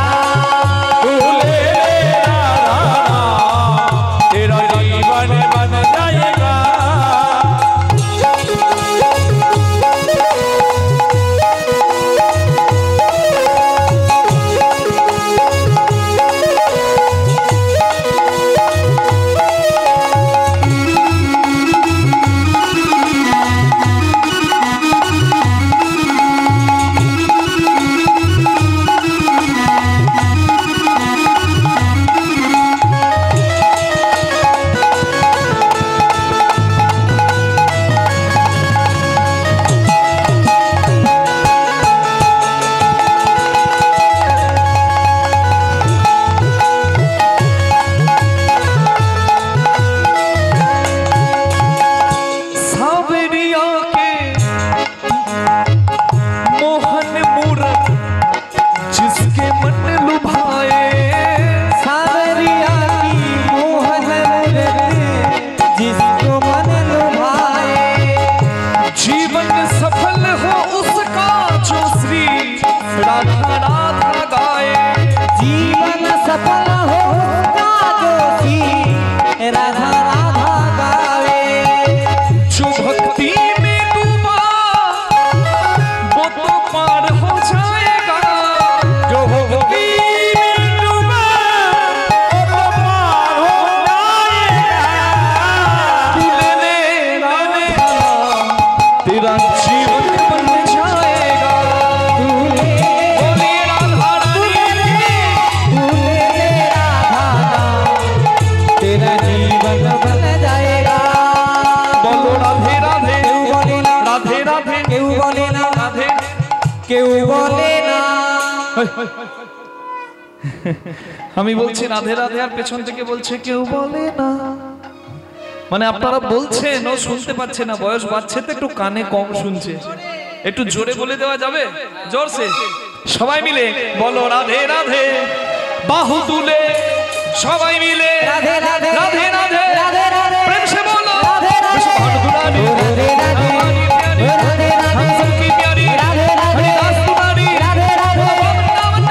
तू ले ले राधा नाम तेरा जीवन बन जाएगा। सावरिया के मोहन मूरत जिसके मन लुभाए। सावरिया की मोहन मूरत जिसको मन लुभाए। जीवन सफल हो उसका जो श्री राधा राधा गाए। जीवन सफल हो उसका जो श्री राधा राधा गावे। जो भक्ति में डूबा वो तो पार हो जाएगा। जो भक्ति में डूबा वो तो पार हो जाएगा। तू ले ले राधा तेरा जीवन बन जाएगा। बोलिए राधा रानी तू ले ले राधा नाम तेरा जीवन बन जाएगा। बोलो राधे राधे केहू बोले ना राधे राधे केहू बोले ना राधे। केहू बोले ना। আমি বলছি রাধে রাধে আর পেছন থেকে বলছে কেউ বলে না। মানে আপনারা বলছেন ও শুনতে পাচ্ছে না, বয়স বাড়ছে তো একটু কানে কম শুনছে। একটু জোরে বলে দেওয়া যাবে? জোরসে সবাই মিলে বলো রাধে রাধে। বাহু তুলে সবাই মিলে রাধে রাধে রাধে রাধে রাধে রাধে প্রেম से बोलो राधे राधे विश्व दुलारी राधे राधे हमारी प्यारी राधे राधे हम सबकी प्यारी राधे राधे हरिदास तुम्हारी राधे राधे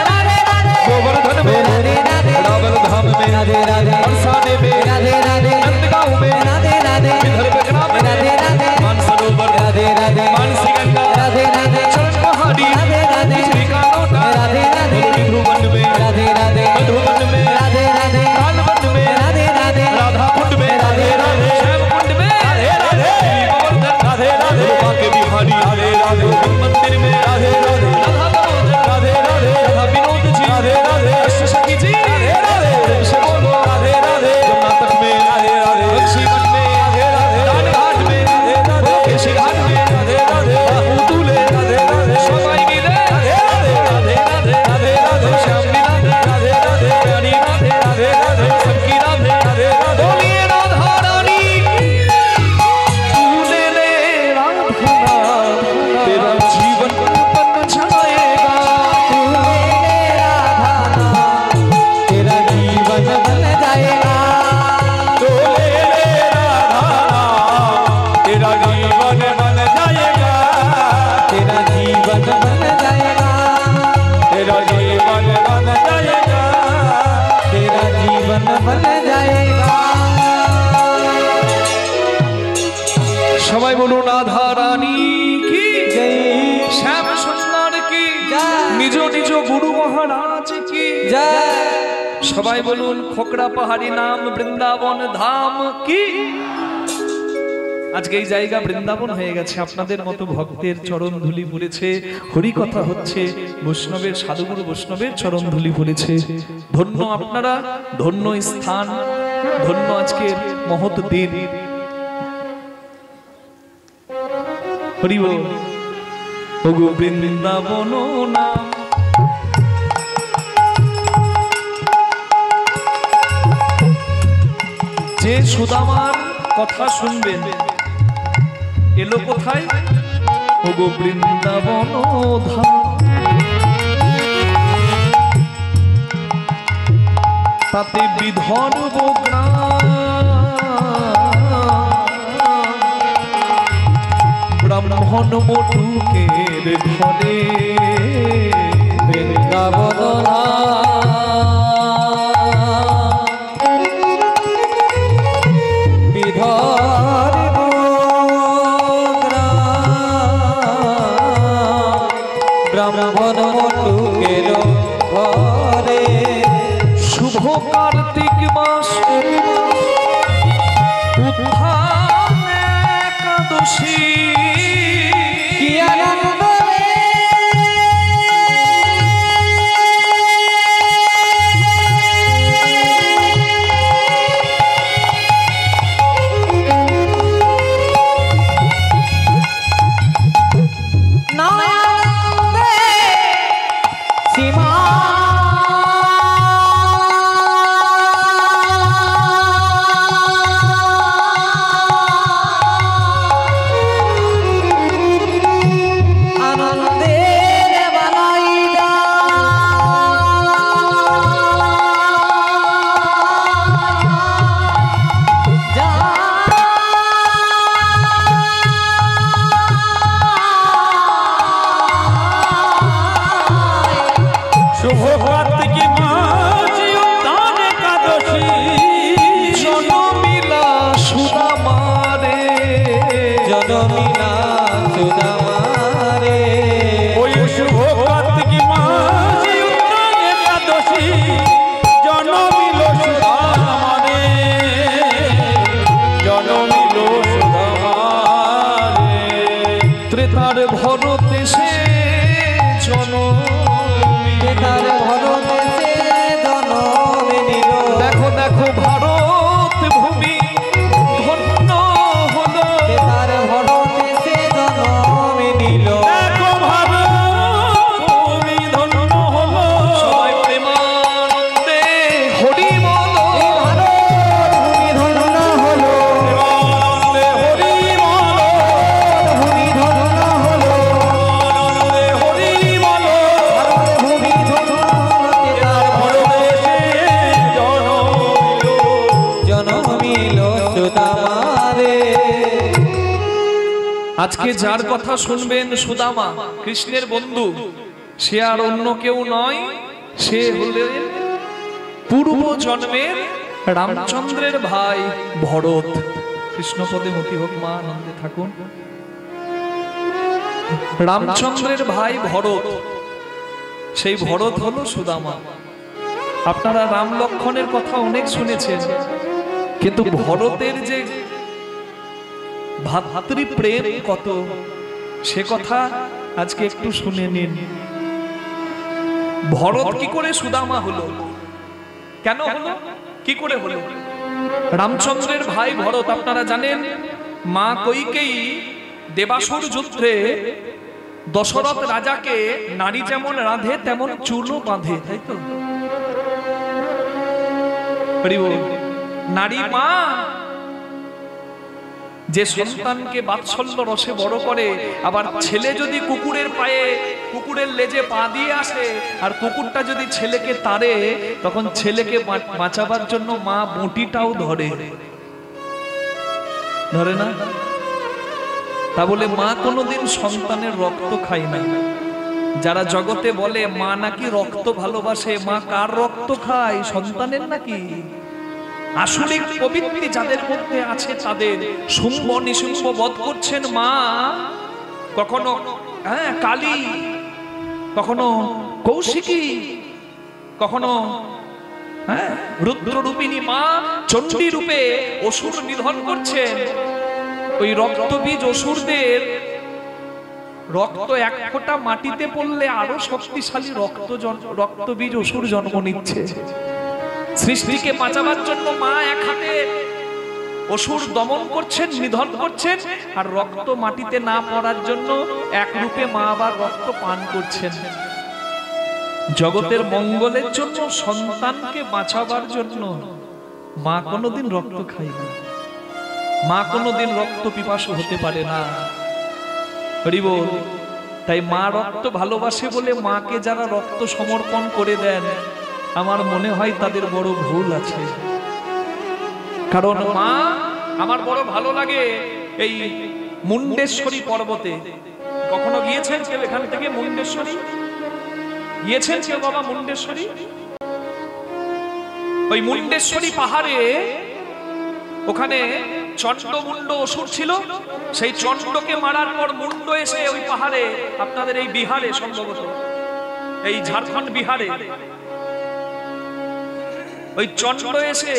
राधे राधे गोवर्धन में राधे राधे रावल धाम में राधे राधे बरसाने में राधे राधे नंदगांव में राधे राधे विदर्भ ग्राम में राधे राधे मानसरोवर राधे राधे मानसी गंगा राधे राधे चरण पहाड़ी राधे राधे बिजली का लोटा राधे राधे मधुवन में राधे राधे मधुवन में राधे राधे कानवन में राधे राधे राधा कुंड में राधे राधे श्याम कुंड में राधे राधे गोवर्धन राधे राधे के बिहारी राधे राधे मंदिर में राधे राधे राधा दामोदर राधे राधे राधा विनोद जी राधे राधे अष्ट सखी जी राधे राधे प्रेम से बोलो राधे राधे जमुना तट में राधे राधे बंसी वन में राधे राधे रान घाट में राधे राधे केशी घाट में राधे राधे बाहु तुले राधे राधे सबाई मिले राधे राधे राधे राधे राधे राधे श्याम लीला राधे राधे रानी राधे राधे राधे सबकी राधे राधे राधे बोलिए राधा रानी तू ले ले राधा तेरा जीवन बन जाएगा। तू ले ले राधा नाम तेरा जीवन बन जाएगा। तू ले ले राधा तेरा जीवन बन जाएगा। तेरा जीवन बन जाएगा। तेरा जीवन बन जाएगा। तेरा जीवन बन जाएगा। সবাই বলুন রাধা রানী কি जय শ্যাম সুন্দর কি জয়। নিজ নিজ গুরু মহারাজ কি जय সবাই বলুন খোকড়া পাহাড়ি নাম বৃন্দাবন ধাম কি। আজকে এই জায়গা বৃন্দাবন হয়ে গেছে, আপনাদের মতো ভক্তের চরণ ধুলি পড়েছে, হরি কথা হচ্ছে, বৈষ্ণবের সাধুগুরু বৈষ্ণবের চরণ ধুলি পড়েছে। ধন্য আপনারা, ধন্য স্থান। ধন্য আজকের মহৎ দিন। হরি বল। ওগো বৃন্দাবন নাম যে সুদামার কথা শুনবেন এলো কোথায়? ওগো বৃন্দাবন ধাম। তাতে বিধর্ব ব্রাহ্মণ মটুকের ঘরে বৃন্দাবন বিধর্ব ব্রাহ্মণ মটুকের ঘরে শুভ কার্তিক মাস উত্থান একাদশী কি আনন্দ ত্রেতার ভরতে সে জনমী তার ভরতে সে জনমে নিল। দেখো দেখো ভারত ভূমি ধন্য হলো তার ভরতে সে জনমে নিল। দেখো ভারত ভূমি ধন্য হলো সবাই প্রেমানন্দে হরি বল। ভারত ভূমি ধন্য হলো হরি বল ভূমি ধন্য হলো হরি বল ভারত ভূমি ধন্য তার ভরতে জনমিল সুদামারে। আজকে যার কথা শুনবেন সুদামা কৃষ্ণের বন্ধু, সে আর অন্য কেউ নয়, সে হলেন পূর্ব জন্মের রামচন্দ্রের ভাই ভরত। কৃষ্ণপদে মতি হোক, মা আনন্দে থাকুন। রামচন্দ্রের ভাই ভরত, সেই ভরত হলো সুদামা। আপনারা রাম লক্ষ্মণের কথা অনেক শুনেছেন, কিন্তু ভরতের যে ভাতৃ প্রেম কত সে কথা আজকে একটু শুনে নিন। ভরত কি করে সুদামা হলো, কেন হলো, কি করে হলো? রামচন্দ্রের ভাই ভরত, আপনারা জানেন মা কইকেয়ী দেবাসুর যুদ্ধে দশরথ রাজাকে নারী যেমন রাঁধে তেমন চুলও বাঁধে, তাই তো? নারী মা যে সন্তানকে বাৎসল্য রসে বড় করে, আবার ছেলে যদি কুকুরের পায়ে কুকুরের লেজে পা দিয়ে আসে আর কুকুরটা যদি ছেলেকে তাড়ে, তখন ছেলেকে বাঁচাবার জন্য মা বঁটিটাও ধরে না? তা বলে মা কোনোদিন সন্তানের রক্ত খায় না। যারা জগতে বলে মা নাকি রক্ত ভালোবাসে, মা কার রক্ত খায়? সন্তানের নাকি? আসরিক প্রবৃত্তি যাদের মধ্যে আছে তাদের। শুম্ভ নিশুম্ভ বধ করছেন মা, কখনো কালী, কখনো কৌশিকী, কখনো রুদ্ররূপিণী মা চণ্ডী রূপে অসুর নিধন করছেন। ওই রক্তবীজ অসুরদের রক্ত এক ফোঁটা মাটিতে পড়লে আরো শক্তিশালী রক্তবীজ অসুর জন্ম নিচ্ছে। সৃষ্টিকে বাঁচাবার জন্য মা এক হাতে অসুর দমন করছেন, নিধন করছেন, আর রক্ত মাটিতে না পড়ার জন্য এক রূপে মা আবার রক্ত পান করছেন। জগতের মঙ্গলের জন্য, সন্তানকে বাঁচাবার জন্য মা কোনোদিন রক্ত খায় না, মা কোনোদিন রক্ত পিপাসু হতে পারে না। হরি বল। তাই মা রক্ত ভালোবাসে বলে মাকে যারা রক্ত সমর্পণ করে দেন, আমার মনে হয় তাদের বড় ভুল আছে। কারণ মা আমার বড় ভালো লাগে এই মুন্ডেশ্বরী পর্বতে। কখনো গিয়েছেন কেউ এখান থেকে মুন্ডেশ্বরী? গিয়েছেন কেউ বাবা মুন্ডেশ্বরী? ওই মুন্ডেশ্বরী পাহাড়ে ওখানে চন্ডমুন্ড অসুর ছিল। সেই চন্ডকে মারার পর মুন্ড এসে ওই পাহাড়ে, আপনাদের এই বিহারে, সম্ভবত এই ঝাড়খণ্ড বিহারে, ওই চন্ড এসে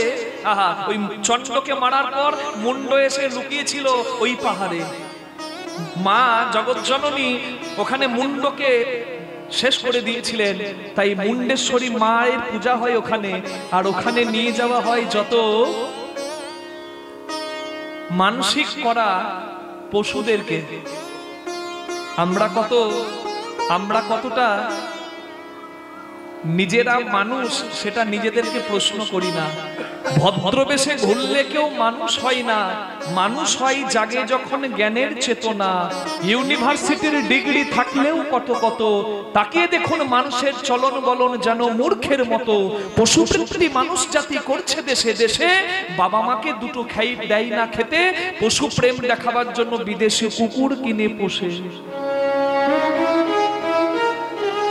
ওই চন্ডকে মারার পর মুন্ড এসে লুকিয়েছিল ওই পাহাড়ে। মা জগৎজননী ওখানে মুন্ডকে শেষ করে দিয়েছিলেন। তাই মুন্ডেশ্বরী মায়ের পূজা হয় ওখানে, আর ওখানে নিয়ে যাওয়া হয় যত মানসিক করা পশুদেরকে। আমরা কতটা নিজেরা মানুষ সেটা নিজেদেরকে প্রশ্ন করি না। ভদ্রবেশে ঘুরলে কেউ মানুষ হয় না, মানুষ হয় জাগে যখন জ্ঞানের চেতনা। ইউনিভার্সিটির ডিগ্রি থাকলেও কত তাকে দেখুন মানুষের চলন বলন যেন মূর্খের মতো। পশুপ্রেমী মানুষ জাতি করছে দেশে দেশে, বাবা মাকে দুটো খাই দেয় না খেতে, পশু প্রেম দেখাবার জন্য বিদেশে কুকুর কিনে পোষে।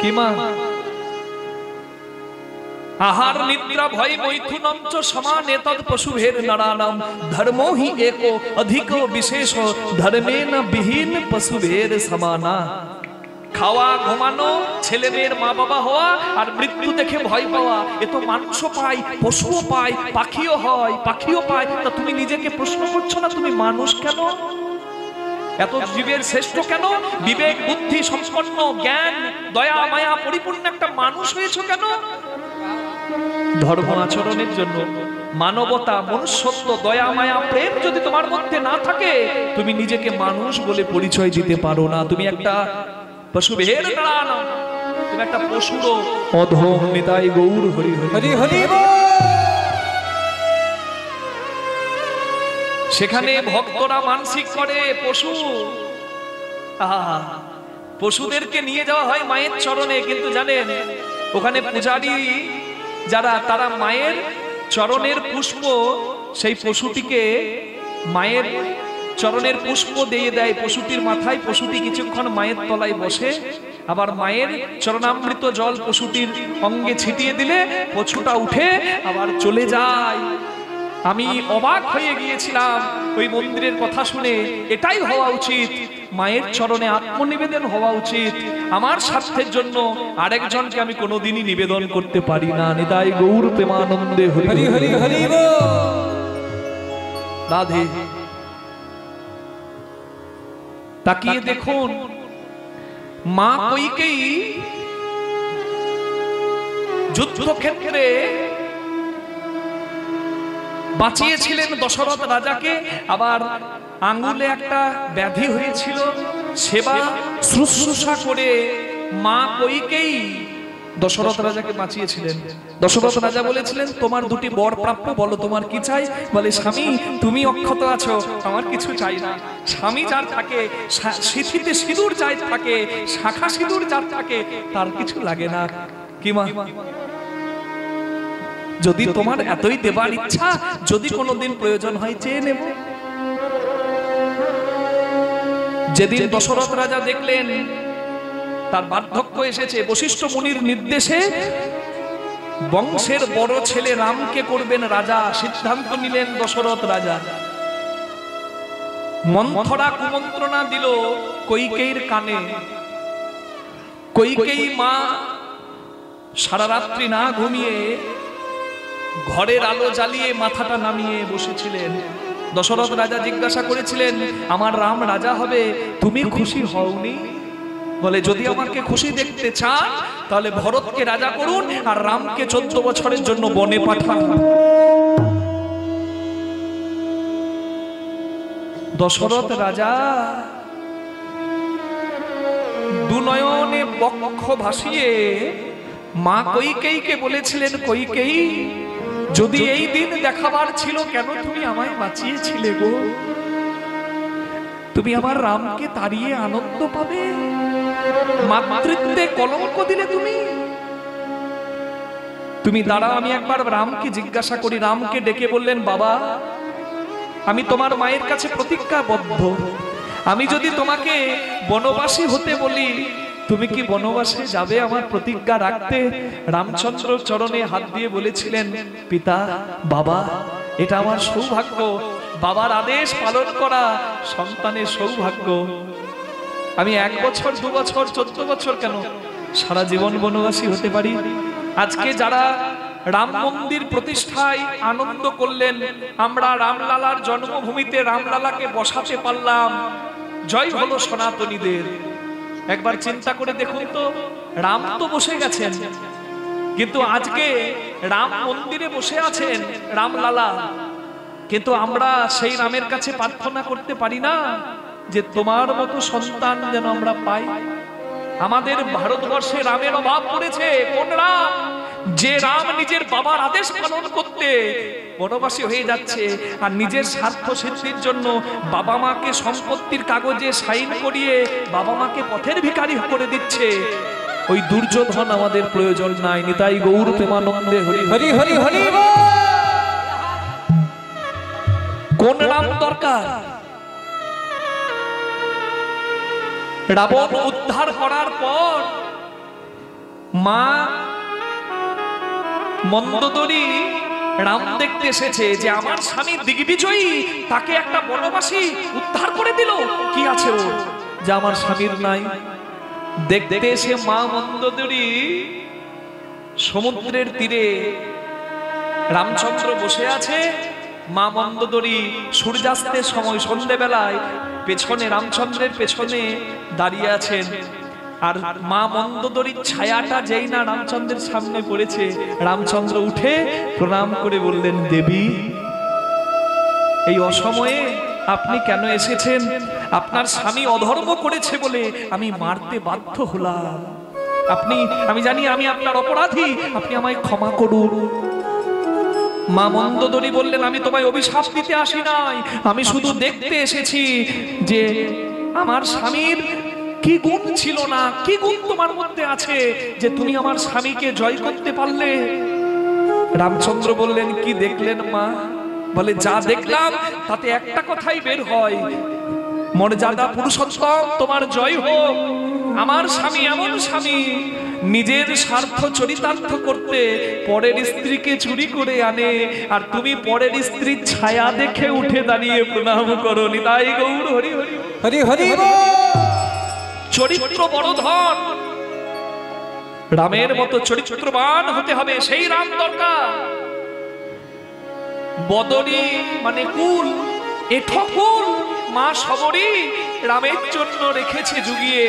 কি মা? আহার নিদ্রা ভয় মৈথুনঞ্চ সমানে তদ পশুভের নরানাম ধর্মো হি একো অধিক বিশেষ ধর্মেন বিহীন পশুভের সমানা। খাওয়া, ঘুমানো, ছেলে মেয়ের মা বাবা হওয়া, আর মৃত্যু দেখে ভয় পাওয়া, এ তো মানুষও পায়, পশুও পায়, পাখিও হয়, পাখিও পায়। তা তুমি নিজেকে প্রশ্ন করছো না তুমি মানুষ কেন? এত জীবের শ্রেষ্ঠ কেন? বিবেক বুদ্ধি সম্পন্ন, জ্ঞান দয়া মায়া পরিপূর্ণ একটা মানুষ হয়েছো কেন? ধর্ম আচরণের জন্য। মানবতা, মনুষ্যত্ব, দয়া মায়া প্রেম যদি তোমার মধ্যে না থাকে, তুমি নিজেকে মানুষ বলে পরিচয় দিতে পারো না। তুমি একটা পশুভের নারায়ণ, তুমি একটা পশুর অধম। নিতাই গৌর হরি হরি হরি। সেখানে ভক্তরা মানসিক করে পশু, পশুদেরকে নিয়ে যাওয়া হয় মায়ের চরণে। কিন্তু জানেন ওখানে পূজারী যারা, তারা মায়ের চরণের পুষ্প সেই পশুটিকে মায়ের চরণের পুষ্প দিয়ে দেয় পশুটির মাথায়। পশুটি কিছুক্ষণ মায়ের তলায় বসে, আবার মায়ের চরণামৃত জল পশুটির অঙ্গে ছিটিয়ে দিলে পশুটা উঠে আবার চলে যায়। আমি অবাক হয়ে গিয়েছিলাম ওই মন্দিরের কথা শুনে। এটাই হওয়া উচিত, মায়ের চরণে আত্মনিবেদন হওয়া উচিত। আমার স্বার্থের জন্য আরেকজনকে আমি কোনোদিনই নিবেদন করতে পারি না। নিতাই গৌর প্রেমানন্দে হরি হরি হরি হরি রাধে। তাকিয়ে দেখুন মা কইকেয়ী যুদ্ধক্ষেত্রে বাঁচিয়েছিলেন দশরথ রাজাকে। আবার আঙ্গুলে একটা ব্যাধি হয়েছিল, সেবা শুশ্রূষা করে মা কইকেয়ী দশরথ রাজাকে বাঁচিয়েছিলেন। দশরথ রাজা বলেছিলেন তোমার দুটি বর প্রাপ্য, বলো তোমার কি চাই? বলে স্বামী তুমি অক্ষত আছো, আমার কিছু চাই না। স্বামী যার থাকে, সিঁথিতে সিঁদুর যার থাকে, শাখা সিঁদুর যার থাকে, তার কিছু লাগে না। কি মা? যদি তোমার এতই দেবার ইচ্ছা, যদি কোনোদিন প্রয়োজন হয় চেয়ে নেব। যেদিন দশরথ রাজা দেখলেন তার বার্ধক্য এসেছে, বশিষ্ঠ মুনির নির্দেশে বংশের বড় ছেলে রামকে করবেন রাজা, সিদ্ধান্ত নিলেন দশরথ রাজা। মন্থরা কুমন্ত্রণা দিল কইকেয়ীর কানে। কইকেয়ী মা সারা রাত্রি না ঘুমিয়ে ঘরের আলো জ্বালিয়ে মাথাটা নামিয়ে বসেছিলেন। দশরথ রাজা জিজ্ঞাসা করেছিলেন আমার রাম রাজা হবে, তুমি খুশি হওনি? বলে যদি আমাকে খুশি দেখতে চান তাহলে ভরতকে রাজা করুন আর রামকে 14 বছরের জন্য বনে পাঠান। দশরথ রাজা দুনয়নে বক্ষ ভাসিয়ে মা কইকেয়ীকে বলেছিলেন, কইকেয়ী যদি এই দিন দেখাবার ছিল কেন তুমি আমায় বাঁচিয়েছিলে গো? তুমি আমার রামকে তাড়িয়ে আনন্দ পাবে, মাতৃত্বে কলঙ্ক দিলে তুমি দাঁড়াও, আমি একবার রামকে জিজ্ঞাসা করি। রামকে ডেকে বললেন, বাবা আমি তোমার মায়ের কাছে প্রতিজ্ঞাবদ্ধ, আমি যদি তোমাকে বনবাসী হতে বলি তুমি কি বনবাসে যাবে আমার প্রতিজ্ঞা রাখতে? রামচন্দ্র চরণে হাত দিয়ে বলেছিলেন, পিতা বাবা এটা আমার সৌভাগ্য, বাবার আদেশ পালন করা সন্তানের সৌভাগ্য। আমি 1 বছর 2 বছর 14 বছর কেন সারা জীবন বনবাসী হতে পারি। আজকে যারা রাম মন্দির প্রতিষ্ঠায় আনন্দ করলেন, আমরা রামলালার জন্মভূমিতে রামলালাকে বসাতে পারলাম, জয় হলো সনাতনীদের। একবার চিন্তা করে দেখুন তো, রাম তো বসে গেছেন, কিন্তু আজকে রাম মন্দিরে বসে আছেন রামলালা, কিন্তু আমরা সেই রামের কাছে প্রার্থনা করতে পারি না যে তোমার মতো সন্তান যেন আমরা পাই। আমাদের ভারতবর্ষে রামের অভাব পড়েছে। কোন রাম? যে রাম নিজের বাবার আদেশ পালন করতে বনবাসী হয়ে যাচ্ছে আর নিজের স্বার্থ সিদ্ধির জন্য বাবা মাকে সম্পত্তির কাগজে সাইন করিয়ে বাবা মাকে পথের ভিখারি করে দিচ্ছে। ওই দুর্যোধন আমাদের প্রয়োজন নাই। নিতাই গৌর প্রেমানন্দে হরি হরি হরি হরি। কোন রাম দরকার? রাবণ উদ্ধার করার পর মা মন্দোদরী রাম দেখতে এসেছে যে আমার স্বামী দিগ্বিজয়ী, তাকে একটা বনবাসী উদ্ধার করে দিল, কি আছে ওর যা আমার স্বামীর নাই? দেখতে এসে মা মন্দোদরী সমুদ্রের তীরে রামচন্দ্র বসে আছে, মা মন্দোদরী সূর্যাস্তের সময় সন্ধ্যেবেলায় পেছনে রামচন্দ্রের পেছনে দাঁড়িয়ে আছেন, আর মা মন্দোদরীর ছায়াটা যেই না রামচন্দ্রের সামনে পড়েছে, রামচন্দ্র উঠে প্রণাম করে বললেন, দেবী এই অসময়ে আপনি কেন এসেছেন? আপনার স্বামী অধর্ম করেছে বলে আমি মারতে বাধ্য হলাম। আমি জানি আমি আপনার অপরাধী, আপনি আমায় ক্ষমা করুন। মা মন্দোদরী বললেন, আমি তোমায় অভিশাপ দিতে আসি নাই, আমি শুধু দেখতে এসেছি যে আমার স্বামীর কি গুণ ছিল না, কি গুণ তোমার মধ্যে আছে যে তুমি আমার স্বামীকে জয় করতে পারলে। রামচন্দ্র বললেন, কি দেখলেন মা? বলে, যা দেখলাম তাতে একটা কথাই বের হয়, মর্যাদা পুরুষোত্তম তোমার জয় হোক। আমার স্বামী এমন স্বামী, নিজের স্বার্থ চরিতার্থ করতে পরের স্ত্রীকে চুরি করে আনে, আর তুমি পরের স্ত্রীর ছায়া দেখে উঠে দাঁড়িয়ে প্রণাম করো। নিতাই গৌর হরি হরি হরি হরি। চরিত্র বড় ধন, রামের মতো চরিত্রবান হতে হবে, সেই রাম দরকার। বদরী মানে কুল, এঠো কুল মা শবরী রামের জন্য রেখেছে জুগিয়ে।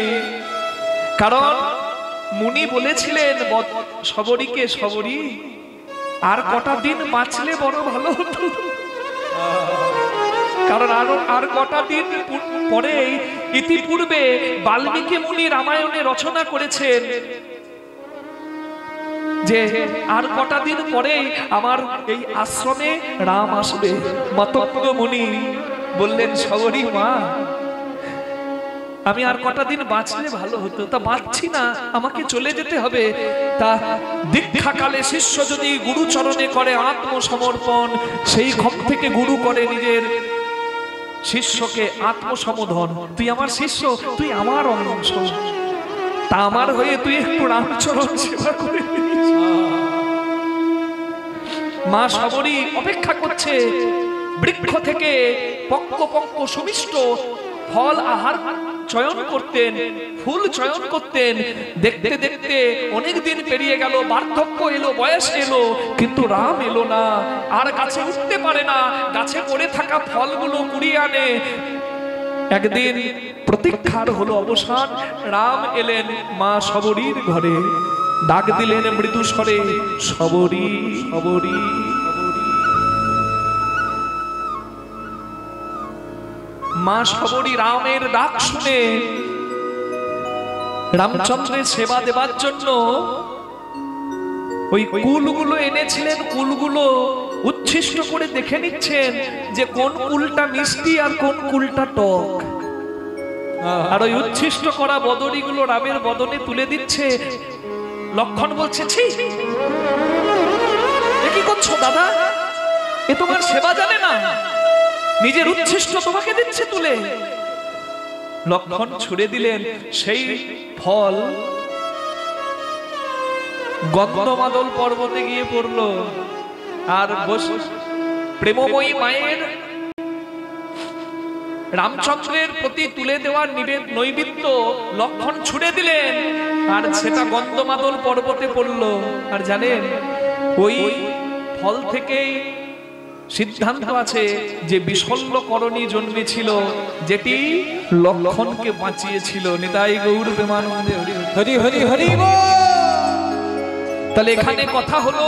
কারণ মুনি বলেছিলেন শবরীকে, শবরী আর কটা দিন বাঁচলে বড় ভালো হতো, কারণ আর কটা দিন পরে ইতিপূর্বে বাল্মীকি মুনি রামায়ণে রচনা করেছেন যে আর কটা দিন পরে আমার এই আশ্রমে রাম আসবে। মাতঙ্গ মুনি বললেন, শবরী মা আমি আর কটা দিন বাঁচলে ভালো হতো, তা বাঁচছি না, আমাকে চলে যেতে হবে। তা দীক্ষাকালে শিষ্য যদি গুরু চরণে করে আত্মসমর্পণ, সেই ঘর থেকে গুরু করে নিজের শিষ্যকে আত্মসমর্পণ। তুই আমার শিষ্য, তুই আমার অংশ, তা আমার হয়ে তুই একটু রামচরণ সেবা করে দিস। মা শবরী অপেক্ষা করছে, বৃক্ষ থেকে পক্ক পক্ক সুমিষ্ট ফল আহার চয়ন করতেন, ফুল চয়ন করতেন। দেখতে দেখতে অনেক দিন পেরিয়ে গেল, বার্ধক্য এলো, বয়স এলো, কিন্তু রাম এলো না। আর গাছে উঠতে পারে না, গাছে পড়ে থাকা ফলগুলো কুড়িয়ে আনে। একদিন প্রতীক্ষার হলো অবসান, রাম এলেন মা শবরীর ঘরে। ডাক দিলেন মৃদু স্বরে, শবরী শবরী। মা শবরী রামের ডাক শুনে রামচন্দ্রের সেবা দেবার জন্য ওই কুলগুলো এনেছিলেন, কুলগুলো উচ্ছিষ্ট করে দেখে নিচ্ছেন যে কোন কুলটা মিষ্টি আর কোন কুলটা টক। আর ওই উচ্ছিষ্ট করা বদনীগুলো রামের বদনে তুলে দিচ্ছে। লক্ষণ বলছে, ছি, এ কি করছো দাদা? এ তোমার সেবা জানে না, নিজের উচ্ছিষ্ট তোমাকে দিচ্ছে তুলে। লক্ষণ ছুড়ে দিলেন সেই ফল, গন্ধমাদল পর্বতে গিয়ে পড়লো। আর প্রেমময়ী মায়ের রামচন্দ্রের প্রতি তুলে দেওয়ার নৈবেদ্য লক্ষণ ছুড়ে দিলেন, আর সেটা গন্ধমাদল পর্বতে পড়লো। আর জানেন, ওই ফল থেকেই সিদ্ধান্ত আছে যে বিশল্যকরণী জন্মেছিল, যেটি লক্ষণকে বাঁচিয়েছিল। নিতাই গৌর প্রেমানন্দে হরি হরি হরি বল। তাহলে এখানে কথা হলো,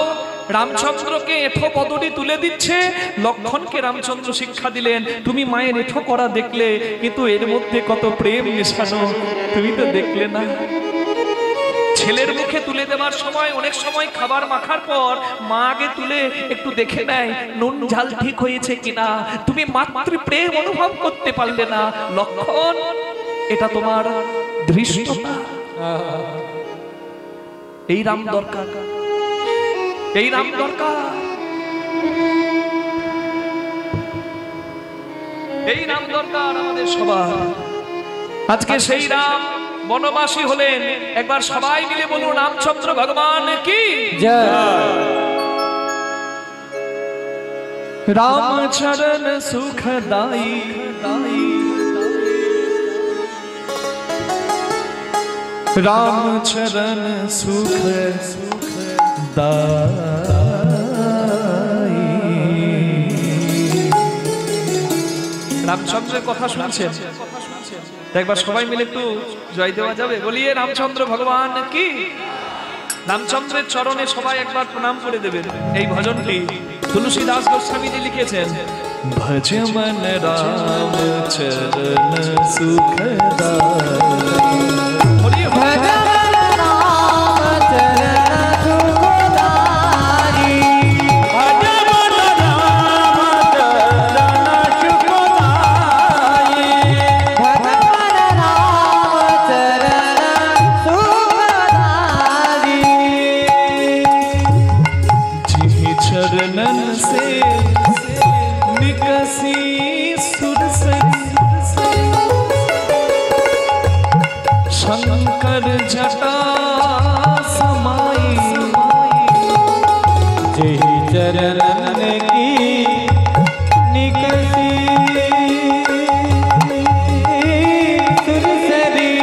রামচন্দ্রকে এঁঠো পদটি তুলে দিচ্ছে, লক্ষণকে রামচন্দ্র শিক্ষা দিলেন। তুমি মায়ের এঁঠো করা দেখলে, কিন্তু এর মধ্যে কত প্রেম মেশানো তুমি তো দেখলে না। ছেলের মুখে তুলে দেওয়ার সময় অনেক সময় খাবার মাখার পর মা আগে তুলে একটু দেখে নেয় নুন ঝাল ঠিক হয়েছে কিনা। তুমি মাতৃ প্রেম অনুভব করতে পারলে না। লক্ষণ, এটা তোমার ধৃষ্টতা। এই রাম দরকার, এই রাম দরকার, এই রাম দরকার আমাদের সবার। আজকে সেই রাম বনবাসী হলেন। একবার সবাই মিলে বলুন, রামচন্দ্র ভগবান কি জয়। রামচরণ সুখদায়ী, রামচরণ সুখদায়ী। রামচন্দ্রের কথা শুনছেন? একবার সবাই মিলে একটু জয় দেওয়া যাবে? বলিয়ে রামচন্দ্র ভগবান কি। রামচন্দ্রের চরণে সবাই একবার প্রণাম করে দেবেন। এই ভজনটি তুলসীদাস গোস্বামীজি লিখেছেন। ভজ মন রাম চরণ সুখদায়ী, ভজ মন রাম চরণ সুখদায়ী, ভজ মন রাম চরণ সুখদায়ী, ভজ মন রাম চরণ সুখदायी। जिहि चरणन से निकसी सुरसरी, शंकर जटा समाई, जिहि चरणन की निकसी सुरसरी,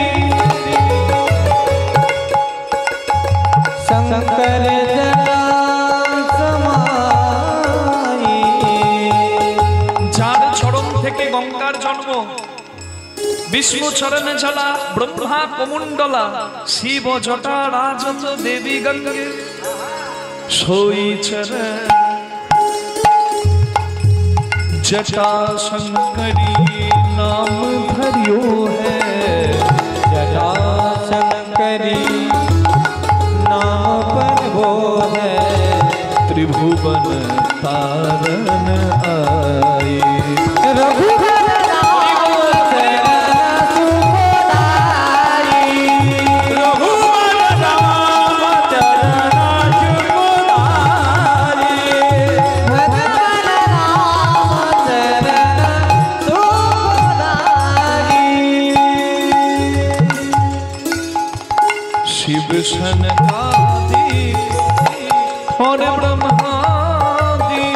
शंकर जटा समाई। যার চরণ থেকে গঙ্গার জন্ম, বিষ্ণু চরণে জলা, ব্রহ্মা কমণ্ডলা, শিব জটা রাজত দেবী গঙ্গে, সোই চরণ जटा शंकरी नाम धरियो है, जटा शंकरी नाम पर वो है, त्रिभुवन तारन आई। रघुवर राम चरण सुखदायी, रघुवर राम चरण सुखदायी, रघुवर राम चरण सुखदायी। शिव सनकादि और ब्रह्मादि,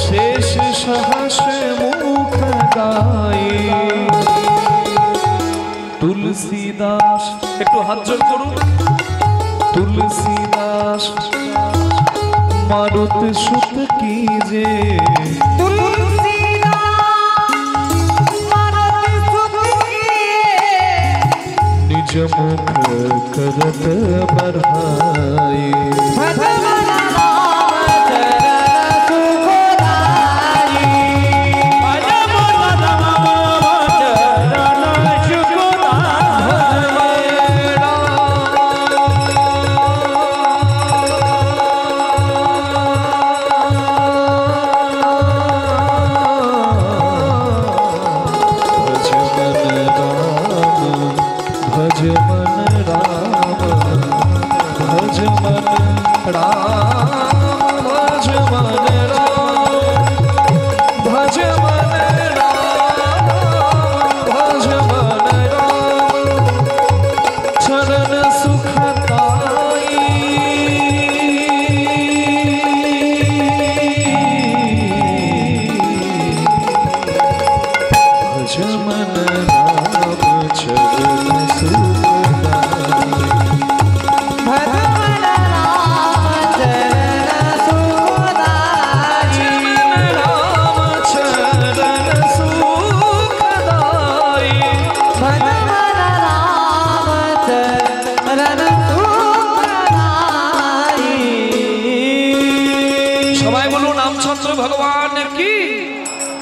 शेष सहस्र मुख गाई। तुलसीदास একটু হাত জোড় করুন। तुलसीदास मारुत सुत कीजे, तुलसीदास मारुत सुत कीजे, निज मुख करत बढ़ाई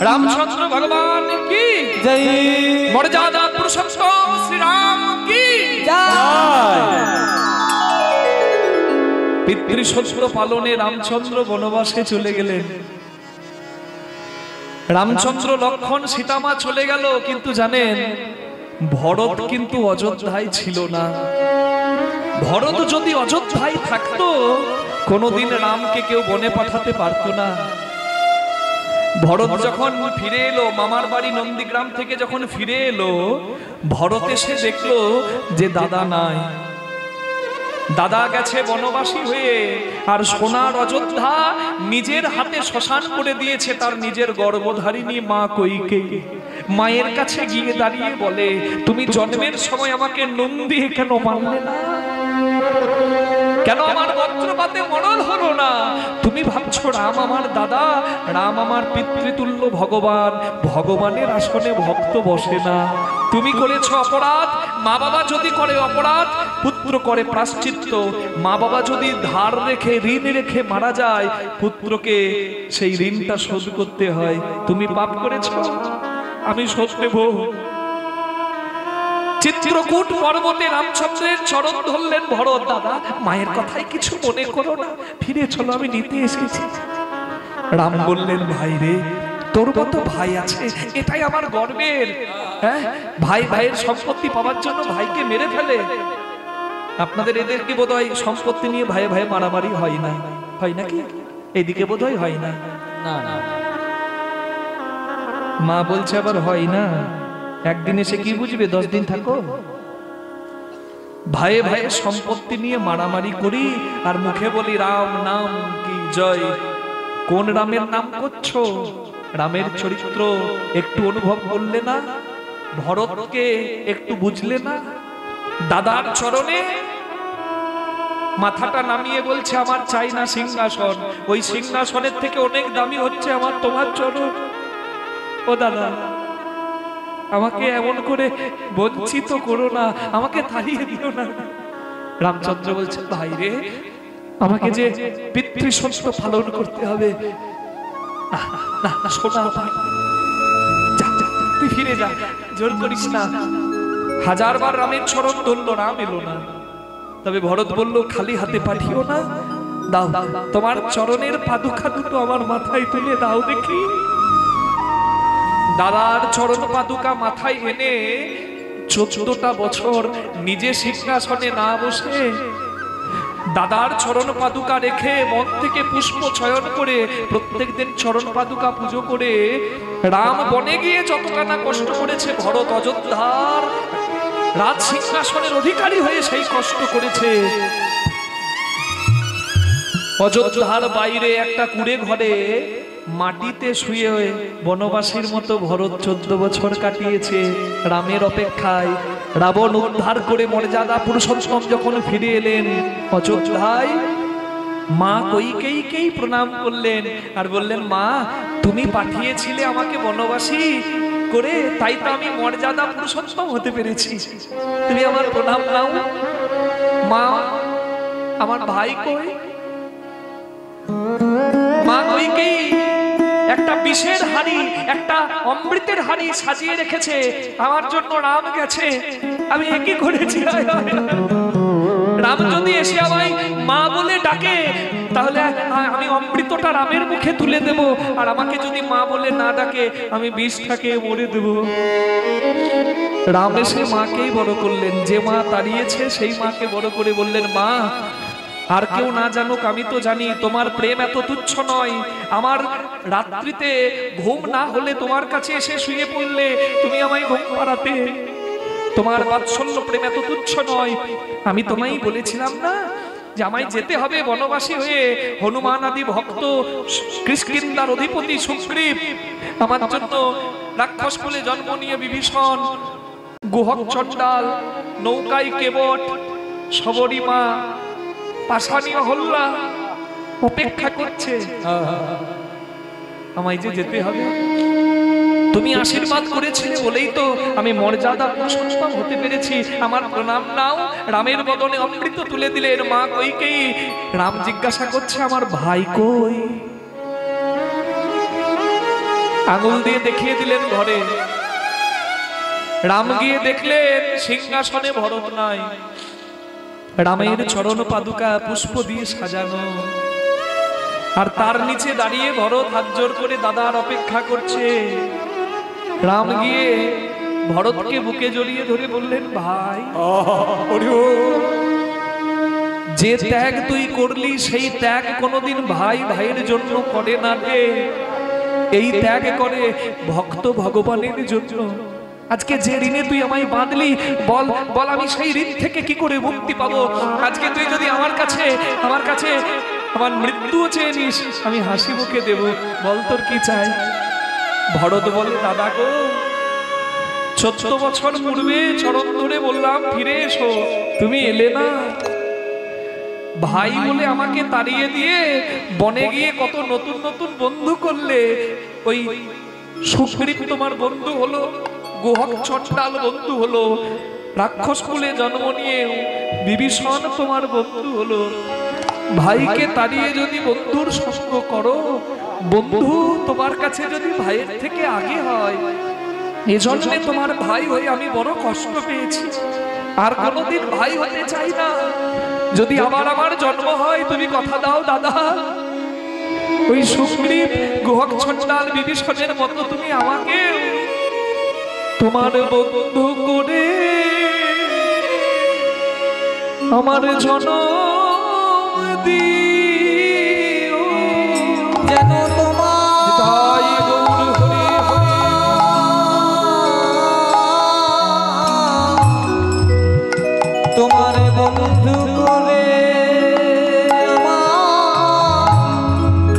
रामचंद्र भगवान की जय। मर्यादा पुरुषोत्तम श्री राम की जय। पितृसत्य पालने रामचंद्र वनवासे चले गेलेन। रामचंद्र लक्ष्मण सीतामा चले गेल किन्तु जानेन भरत किन्तु अयोध्याय छिलो ना। भरत यदि अयोध्याय थाकतो कोनोदिन रामके केउ बने पाठाते पारतो ना। भरत जखन फिरे एलो मामार बाड़ी नंदीग्राम थेके जखन फिरे एलो भरत एसे देखलो जे दादा नाई। दादा गेछे बनबासी हये आर सोनार अयोध्या निजेर हाथे श्मशान करे दिएछे तार निजेर गर्भधारिणी मा कैकेयी। मायेर काछे गिये दाड़िये बोले तुमी जन्मेर समय आमाके नुन दिये केन मानले ना, কেন আমার বজ্রপাতে মরণ হলো না? তুমি ভাবছো রাম আমার দাদা, রাম আমার পিতৃতুল্য ভগবান, ভগবানের আসনে ভক্ত বসে না। তুমি করেছো অপরাধ। মা বাবা যদি করে অপরাধ পুত্র করে প্রায়শ্চিত্ত। মা বাবা যদি ধার রেখে ঋণ রেখে মারা যায় পুত্রকে সেই ঋণটা শোধ করতে হয়। তুমি পাপ করেছো, আমি শোধ দেব। চিত্রকূট পর্বতে রামচন্দ্রের চরণ ধরলেন ভরত। দাদা মায়ের কথাই কিছু মনে করো না, ফিরে চলো আমি নিতে এসেছি। রাম বললেন ভাই রে তোর মতো ভাই আছে এটাই আমার গর্বের। হ্যাঁ ভাই ভাইয়ের সম্পত্তি পাওয়ার জন্য ভাইকে মেরে ফেলে। আপনাদের এদেরকে বোধহয় সম্পত্তি নিয়ে ভাই ভাই মারামারি হয় না, হয় নাকি? এদিকে বোধহয় হয় না। মা বলছে আবার হয় না। একদিন এসে কি বুঝবে 10 দিন থাকো। ভাইয়ে ভাইয়ে সম্পত্তি নিয়ে মারামারি করি আর মুখে বলি রাম নাম কি জয়। কোন রামের নাম করছো? রামের চরিত্র একটু অনুভব করলে না? ভরতকে একটু বুঝলে না? দাদার চরণে মাথাটা নামিয়ে বলছে আমার চাই না সিংহাসন, ওই সিংহাসনের থেকে অনেক দামি হচ্ছে আমার তোমার চরণ। ও দাদা আমাকে এমন করে বঞ্চিত করো না, আমাকে তাড়িয়ে দিও না। রামচন্দ্র বলছে ভাই রে আমাকে যে পিতৃসত্য পালন করতে হবে। না শোনা ভাই যা যা তুই ফিরে যা, জোর করিস না। হাজারবার রামের চরণ ধরল, রাম এলো না। তবে ভরত বলল খালি হাতে পাঠিও না, দাও তোমার চরণের পাদুকা দুটো আমার মাথায় তুলে দাও দেখি। দাদার চরণ পাদুকা মাথায় এনে 14টা বছর নিজে সিংহাসনে না বসে দাদার চরণ পাদুকা রেখে মন থেকে পুষ্প চয়ন করে প্রত্যেকদিন চরণ পাদুকা পুজো করে রাম বনে গিয়ে যতটা না কষ্ট করেছে ভরত অযোধ্যার রাজ সিংহাসনের অধিকারী হয়ে সেই কষ্ট করেছে। অযোধ্যার বাইরে একটা কুড়ে ঘরে মাটিতে শুয়ে বনবাসীর মতো ভরত 14 বছর কাটিয়েছে রামের অপেক্ষায়। রাবণ উদ্ধার করে মর্যাদা পুরুষোত্তম যখন ফিরে এলেন অযোধ্যায় মা কৈকেয়ীকেই প্রণাম করলেন আর বললেন মা তুমি পাঠিয়েছিলে আমাকে বনবাসী, করে তাই তো আমি মর্যাদা পুরুষোত্তম হতে পেরেছি। তুমি আমার প্রণাম নাও। মা, আমার ভাই কই? মা কইকেই একটা বিষের হাড়ি, একটা অমৃতের হাড়ি সাজিয়ে রেখেছে, আমার জন্য রাম গেছে। আমি একই করেছি। রাম যদি এসে আমায় মা বলে ডাকে তাহলে আমি অমৃতটা রামের মুখে তুলে দেব, আর আমাকে যদি মা বলে না ডাকে আমি বিষটাকে মরে দেব। রাম এসে মাকেই বড় করলেন, যে মা তাড়িয়েছে সেই মাকে বড় করে বললেন, মা আর কেউ না জানুক আমি তো জানি তোমার প্রেম এত তুচ্ছ নয়। আমার রাত্রিতে ঘুম না হলে তোমার কাছে এসে শুয়ে পড়লে তুমি আমায় ঘুম পাড়াতে। তোমার বাৎসল্য প্রেম এত তুচ্ছ নয়। আমি তোমায় বলেছিলাম না যে আমায় যেতে হবে বনবাসী হয়ে। হনুমান আদি ভক্ত, কিষ্কিন্ধার অধিপতি সুগ্রীব আমার জন্য রাক্ষস কুলে জন্ম নিয়ে বিভীষণ, গুহক চণ্ডাল, নৌকায় কেবট, শবরীমা, পাশানি অহল্যা অপেক্ষা করছে। আমায় যে যেতে হবে। তুমি আশীর্বাদ করেছিলে বলেই তো আমি মর্যাদা পুরুষোত্তম হতে পেরেছি। আমার প্রণাম নাও। রামের বদনে অমৃত তুলে দিলেন। মা কইকেই রাম জিজ্ঞাসা করছে, আমার ভাই কই? আঙুল দিয়ে দেখিয়ে দিলেন ঘরে। রাম গিয়ে দেখলেন সিংহাসনে ভরত নাই, রামের চরণ পাদুকা পুষ্প দিয়ে সাজানো, আর তার নিচে দাঁড়িয়ে ভরত হাত জোর করে দাদার অপেক্ষা করছে। রাম গিয়ে ভরতকে বুকে জড়িয়ে ধরে বললেন, ভাই যে ত্যাগ তুই করলি সেই ত্যাগ কোনোদিন ভাই ভাইয়ের জন্য করে না রে। এই ত্যাগ করে ভক্ত ভগবানের জন্য। আজকে যে ঋণে তুই আমায় বাঁধলি, বল বল আমি সেই ঋণ থেকে কি করে মুক্তি পাবো? আজকে তুই যদি আমার কাছে আমার মৃত্যুও চেয়ে নিস, আমি হাসি মুখে দেব। বল তোর কি চাই? ভরত বলে, দাদা গো, 14 বছর পূর্বে চরণ ধরে বললাম ফিরে এসো, তুমি এলে না। ভাই বলে আমাকে তাড়িয়ে দিয়ে বনে গিয়ে কত নতুন নতুন বন্ধু করলে। ওই সুগ্রীব তোমার বন্ধু হলো, গুহক চণ্ডাল বন্ধু হলো, রাক্ষস কুলে জন্ম নিয়ে বিভীষণ তোমার বন্ধু হলো। ভাইকে তাড়িয়ে যদি বন্ধুর সঙ্গ করো, বন্ধু তোমার কাছে যদি ভাইয়ের থেকে আগে হয়, এজন্য তোমার ভাই হয়ে আমি বড় কষ্ট পেয়েছি। আর কোনোদিন ভাই হতে চাই না। যদি আবার আমার জন্ম হয় তুমি কথা দাও দাদা, ওই সুগ্রীব গুহক চণ্ডাল বিভীষণের মতো তুমি আমাকে তোমার বন্ধু করে আমার জনম দিও। যেন তোমার তোমার বন্ধু করে আমার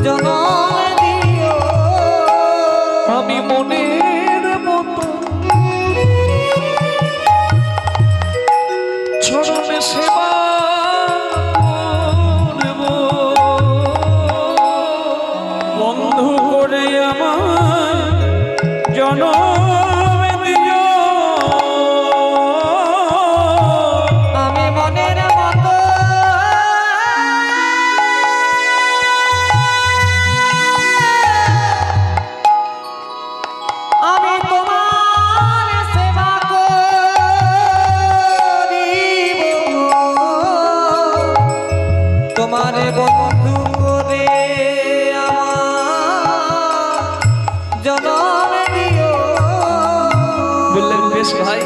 জনম দিও। আমি মনের মতো চরণে সেবা করব। বন্ধু করে আমার জনম দিও। আমি মনের মতো আমি তোমার সেবা করিব। তোমার বন্ধু করে আমার জনম দিও। বললেন, বেশ ভাই,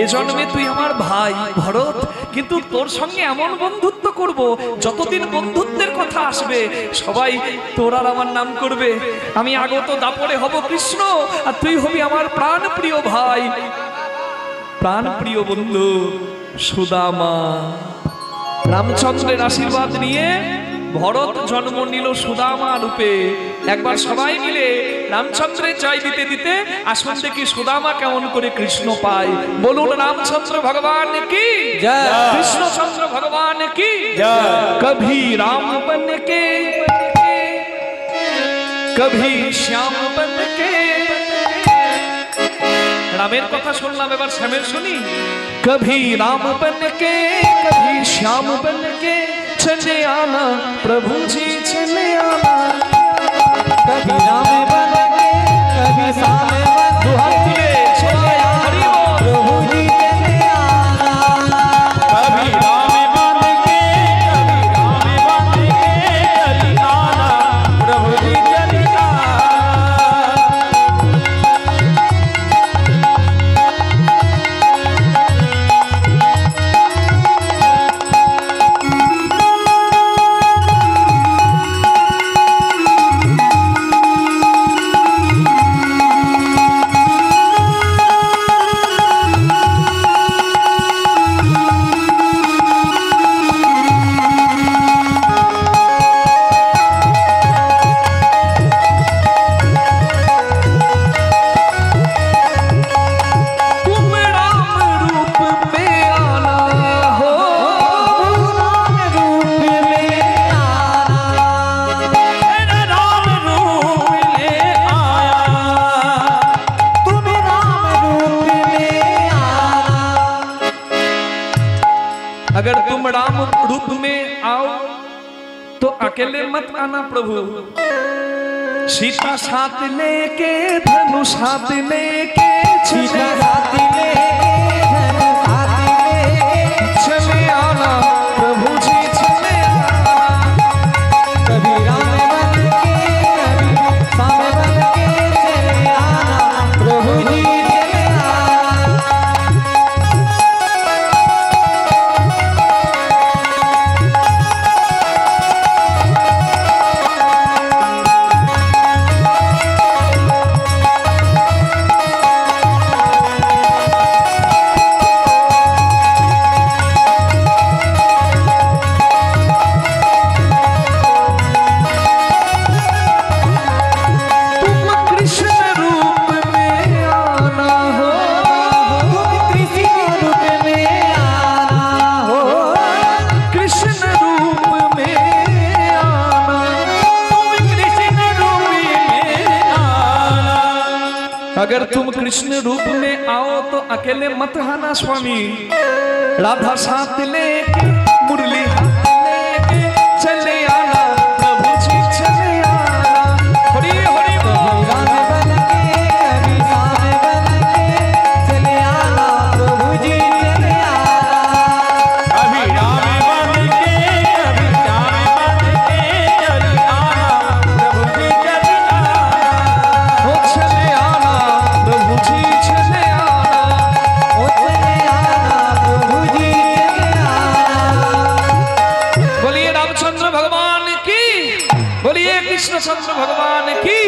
এ জন্মে তুই আমার ভাই ভরত, কিন্তু তোর সঙ্গে এমন বন্ধুত্ব করব যতদিন বন্ধুত্বের কথা আসবে সবাই তোর আর আমার নাম করবে। আমি আগত দাপরে হব কৃষ্ণ, আর তুই হবি আমার প্রাণ প্রিয় ভাই, প্রাণ প্রিয় বন্ধু সুদামা। রামচন্দ্রের আশীর্বাদ নিয়ে ভরত জন্ম নিল সুদামা রূপে। একবার সবাই মিলে রামচন্দ্রের জয় দিতে দিতে আসুন দেখি সুদামা কেমন করে কৃষ্ণ পায়। বলুন রামচন্দ্র ভগবান কি জয়, কৃষ্ণচন্দ্র ভগবান কি জয়। कभी राम बन के कभी श्याम बन के রামের কথা শুনলাম, এবার শ্যামের শুনি। কভি রাম বন কে কভি শ্যাম বন কে চলে আনা প্রভু জি চলে আনা। कभी राम बन के कभी श्याम बन के चले आना प्रभु जी चले आना। कभी राम बन के कभी राम बन के चली आना प्रभु जी चली आना। अगर तुम राम रूप में आओ तो अकेले मत आना प्रभु, सीता साथ लेके धनुष हाथ लेके सीता साथ लेके धनुष हाथ लेके चले आना प्रभु जी चले आना। कभी राम बन के कभी श्याम बन के चले आना प्रभु जी चले आना। अगर तुम कृष्ण रूप में आओ तो अकेले मत आना स्वामी, राधा साथ लेके मुरली हाथ लेके चले आना प्रभु जी चले आना। हरि हरि कभी राम बन के कभी श्याम बन के चले आना प्रभु जी चले आना। कभी राम बन के कभी श्याम बन के चली आना प्रभु जी चली आना। हो चले आना प्रभु जी चले आना। ओ चले आना प्रभु जी चले आना। बोलिए रामचंद्र भगवान की, बोलिए कृष्णचंद्र भगवान की,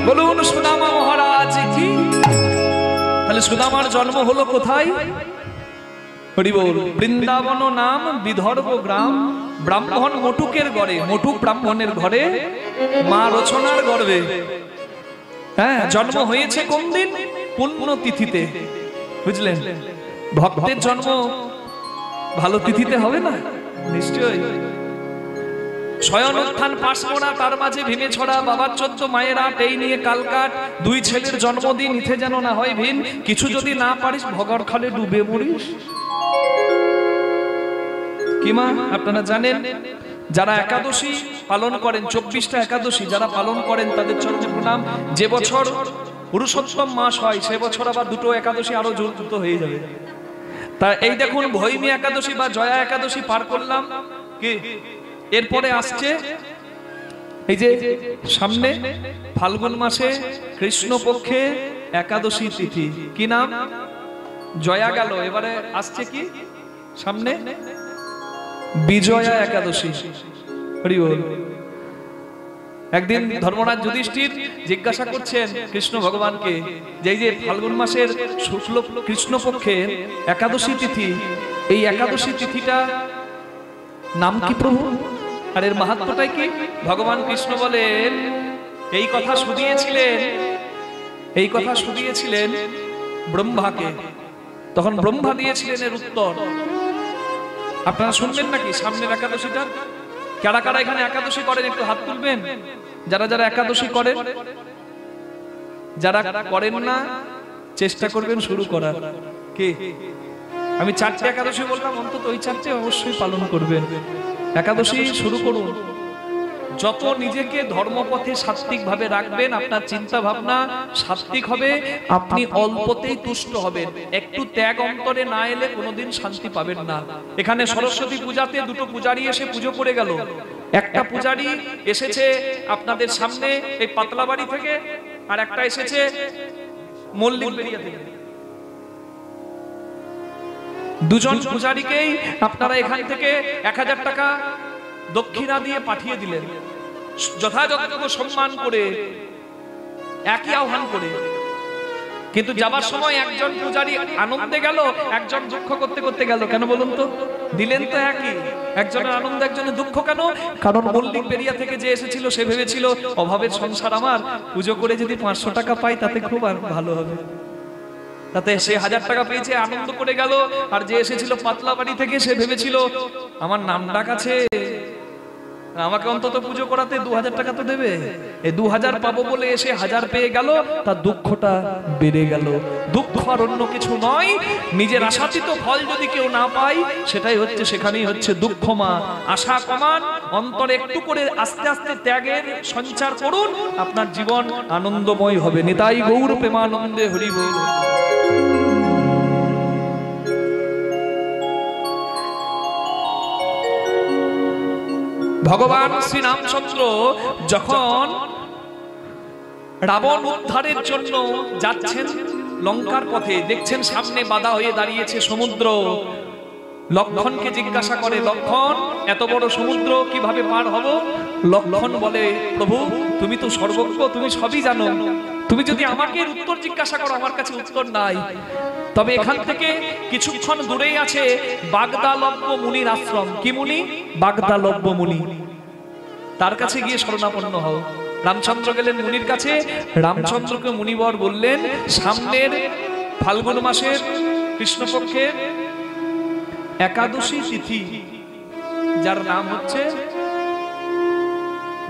বলুন সুদামা মহারাজ কি। তাহলে সুদামার জন্ম হলো কোথায়? হরি বল। বৃন্দাবন নাম বিদর্ভ গ্রাম, ব্রাহ্মণ মটুকের ঘরে, মটুক ব্রাহ্মণের ঘরে মা রচনার গর্ভে। হ্যাঁ, জন্ম হয়েছে কোন দিন? পুণ্য তিথিতে। বুঝলেন? ভক্তের জন্ম ভালো তিথিতে হবে না? নিশ্চয়ই। শয়ন উত্থান পাশ করা, তার মাঝে ভীমে ছড়া, বাবার 14 মায়ের আট, এই নিয়ে কালকাট, 2 ছেলের জন্মদিন, ইথে যেন না হয় ভিন, কিছু যদি না পারিস ভগর খালে ডুবে মরিস। কি মা আপনারা জানেন, যারা একাদশী পালন করেন, 24টা একাদশী যারা পালন করেন তাদের চরণে প্রণাম। যে বছর পুরুষোত্তম মাস হয় সে বছর আবার 2টো একাদশী আরো যুক্ত হয়ে যাবে। তা এই দেখুন ভৈমী একাদশী বা জয়া একাদশী পার করলাম, কি এরপরে আসছে এই যে সামনে ফাল্গুন মাসে কৃষ্ণপক্ষে একাদশী তিথি, কি নাম? জয়া গেল, এবারে আসছে কি সামনে? বিজয়া একাদশী। হরি বল। একদিন ধর্মরাজ যুধিষ্ঠির জিজ্ঞাসা করছেন কৃষ্ণ ভগবানকে যে এই যে ফাল্গুন মাসের শুক্ল কৃষ্ণপক্ষের একাদশী তিথি, এই একাদশী তিথিটা নাম কি প্রভু, আর এর মাহাত্ম্যটাই কি? ভগবান কৃষ্ণ বলেন এই কথা শুনিয়েছিলেন ব্রহ্মাকে। তখন ব্রহ্মা দিয়েছিলেন এর উত্তর। আপনারা শুনবেন নাকি সামনের একাদশীটা? কারা কারা এখানে একাদশী করেন একটু হাত তুলবেন। যারা যারা একাদশী করেন, যারা করেন না চেষ্টা করবেন শুরু করার। কে? আমি 4টে একাদশী বললাম, অন্তত ওই 4টে অবশ্যই পালন করবেন। একাদশী শুরু করুন। যত নিজেকে ধর্মপথে সাত্বিক ভাবে রাখবেন, আপনার চিন্তা ভাবনা সাত্বিক হবে, আপনি অল্পতেই তুষ্ট হবেন। একটু ত্যাগ অন্তরে না এলে কোনোদিন শান্তি পাবেন না। এখানে সরস্বতী পূজাতে দুটো পূজারী এসে পুজো করে গেল। একটা পূজারী এসেছে আপনাদের সামনে এই পাতলাবাড়ি থেকে, আর একটা এসেছে মল্লিকবেড়িয়া থেকে। দুজন পূজারীকেই আপনারা এখান থেকে 1000 টাকা দক্ষিণা দিয়ে পাঠিয়ে দিলেন, যথাযথ সম্মান করে, একই আহ্বান করে। কিন্তু যাবার সময় একজন পূজারী আনন্দে গেল, একজন দুঃখ করতে করতে গেল। কেন বলুন তো? দিলেন তো একই, একজনের আনন্দ একজনের দুঃখ। কেন? কারণ মল্লিকবেড়িয়া থেকে যে এসেছিল সে ভেবেছিল অভাবের সংসার আমার, পুজো করে যদি 500 টাকা পাই তাতে খুব আর ভালো হবে, তাতে সে 1000 টাকা পেয়েছে, আনন্দ করে গেল। আর যে এসেছিল পাতলাবাড়ি থেকে সে ভেবেছিল আমার নাম ডাক আছে, আমাকে অন্তত পুজো করাতে 2000 টাকা তো দেবে, এই 2000 পাবো বলে এসে 1000 পেয়ে গেল, তার দুঃখটা বেড়ে গেল। দুঃখ আর অন্য কিছু নয়, নিজের আশাতীত ফল যদি কেউ না পায় সেটাই হচ্ছে, সেখানেই হচ্ছে দুঃখ। মা আশা কমান, অন্তরে একটু করে আস্তে আস্তে ত্যাগের সঞ্চার করুন, আপনার জীবন আনন্দময় হবে। নিতাই গৌর প্রেমানন্দে হরি বল। ভগবান শ্রী রামচন্দ্র যখন রাবণ উদ্ধারের জন্য যাচ্ছেন লঙ্কার পথে, দেখছেন সামনে বাধা হয়ে দাঁড়িয়েছে সমুদ্র। লক্ষণকে জিজ্ঞাসা করে, লক্ষণ এত বড় সমুদ্র কিভাবে পার হব? লক্ষণ বলে, প্রভু তুমি তো সর্বজ্ঞ, তুমি সবই জানো, তুমি যদি আমাকে উত্তর জিজ্ঞাসা করো আমার কাছে উত্তর নাই। তবে এখান থেকে কিছুক্ষণ দূরেই আছে বাগদালব্য মুনির আশ্রম। কি মুনি? বাগদালব্য মুনি। তার কাছে গিয়ে শরণাপন্ন হও। রামচন্দ্র গেলেন মুনির কাছে। রামচন্দ্রকে মুনিবর বললেন, সামনের ফাল্গুন মাসের কৃষ্ণপক্ষের একাদশী তিথি, যার নাম হচ্ছে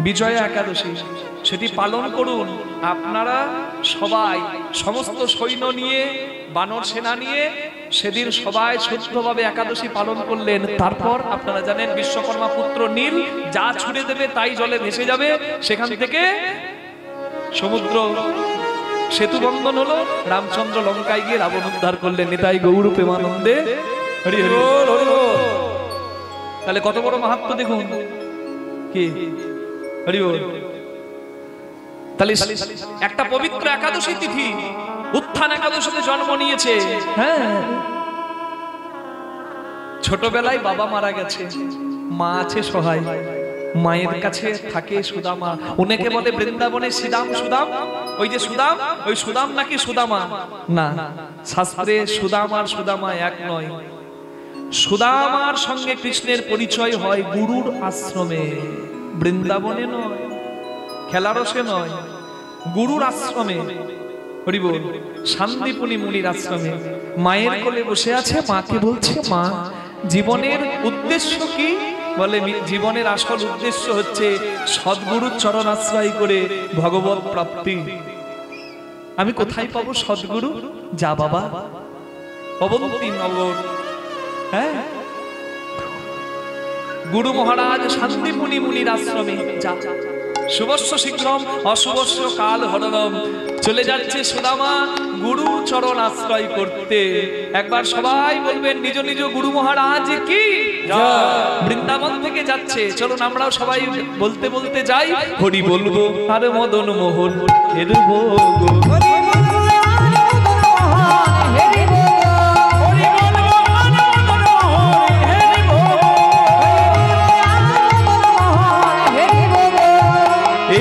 বিজয়া একাদশী, সেটি পালন করুন। আপনারা সবাই সমস্ত সৈন্য নিয়ে, বানর সেনা নিয়ে সেদিন সবাই শুদ্ধভাবে একাদশী পালন করলেন। তারপর আপনারা জানেন বিশ্বকর্মা পুত্র নীল যা ছুড়ে দেবে তাই জলে ভেসে যাবে। সেখান থেকে সমুদ্র সেতু বন্ধন হলো, রামচন্দ্র লঙ্কায় গিয়ে রাবণ উদ্ধার করলেন। নিতাই গৌর প্রেমানন্দে হরি হরি বল। তাহলে কত বড় মাহাত্ম্য দেখুন। কি হরি বল। তাহলে একটা পবিত্র একাদশী তিথি, উত্থান একাদশীতে জন্ম নিয়েছে। হ্যাঁ, ছোটবেলায় বাবা মারা গেছে, মা আছে সহায়, মায়ের কাছে থাকে সুদামা। অনেকে বলে বৃন্দাবনে শ্রীরাম সুদাম, ওই যে সুদাম, ওই সুদাম নাকি সুদামা? না, শাস্ত্রে সুদাম আর সুদামা এক নয়। সুদামার সঙ্গে কৃষ্ণের পরিচয় হয় গুরুর আশ্রমে, বৃন্দাবনে নয়, খেলারসে নয়, গুরুর আশ্রমে। হরি বল। শান্তিপুনি মুনির আশ্রমে মায়ের কোলে বসে আছে। মাকে বলছে, মা জীবনের উদ্দেশ্য কি? বলে, জীবনের আসল উদ্দেশ্য হচ্ছে সদ্গুরুর চরণ আশ্রয় করে ভগবত প্রাপ্তি। আমি কোথায় পাবো সদ্গুরু? যা বাবা, অবন্তী নগর। হ্যাঁ, গুরু মহারাজ শান্তিপুনি মুনির আশ্রমে যা। শুভস্য শীঘ্রম অশুভস্য কাল হরণম। চলে যাচ্ছে সুদামা গুরু চরণ আশ্রয় করতে। একবার সবাই বলবেন নিজ নিজ গুরু মহারাজ কি। বৃন্দাবন থেকে যাচ্ছে, চলুন আমরাও সবাই বলতে বলতে যাই, হরি বলবো আর মদন মোহন হেরবো গো।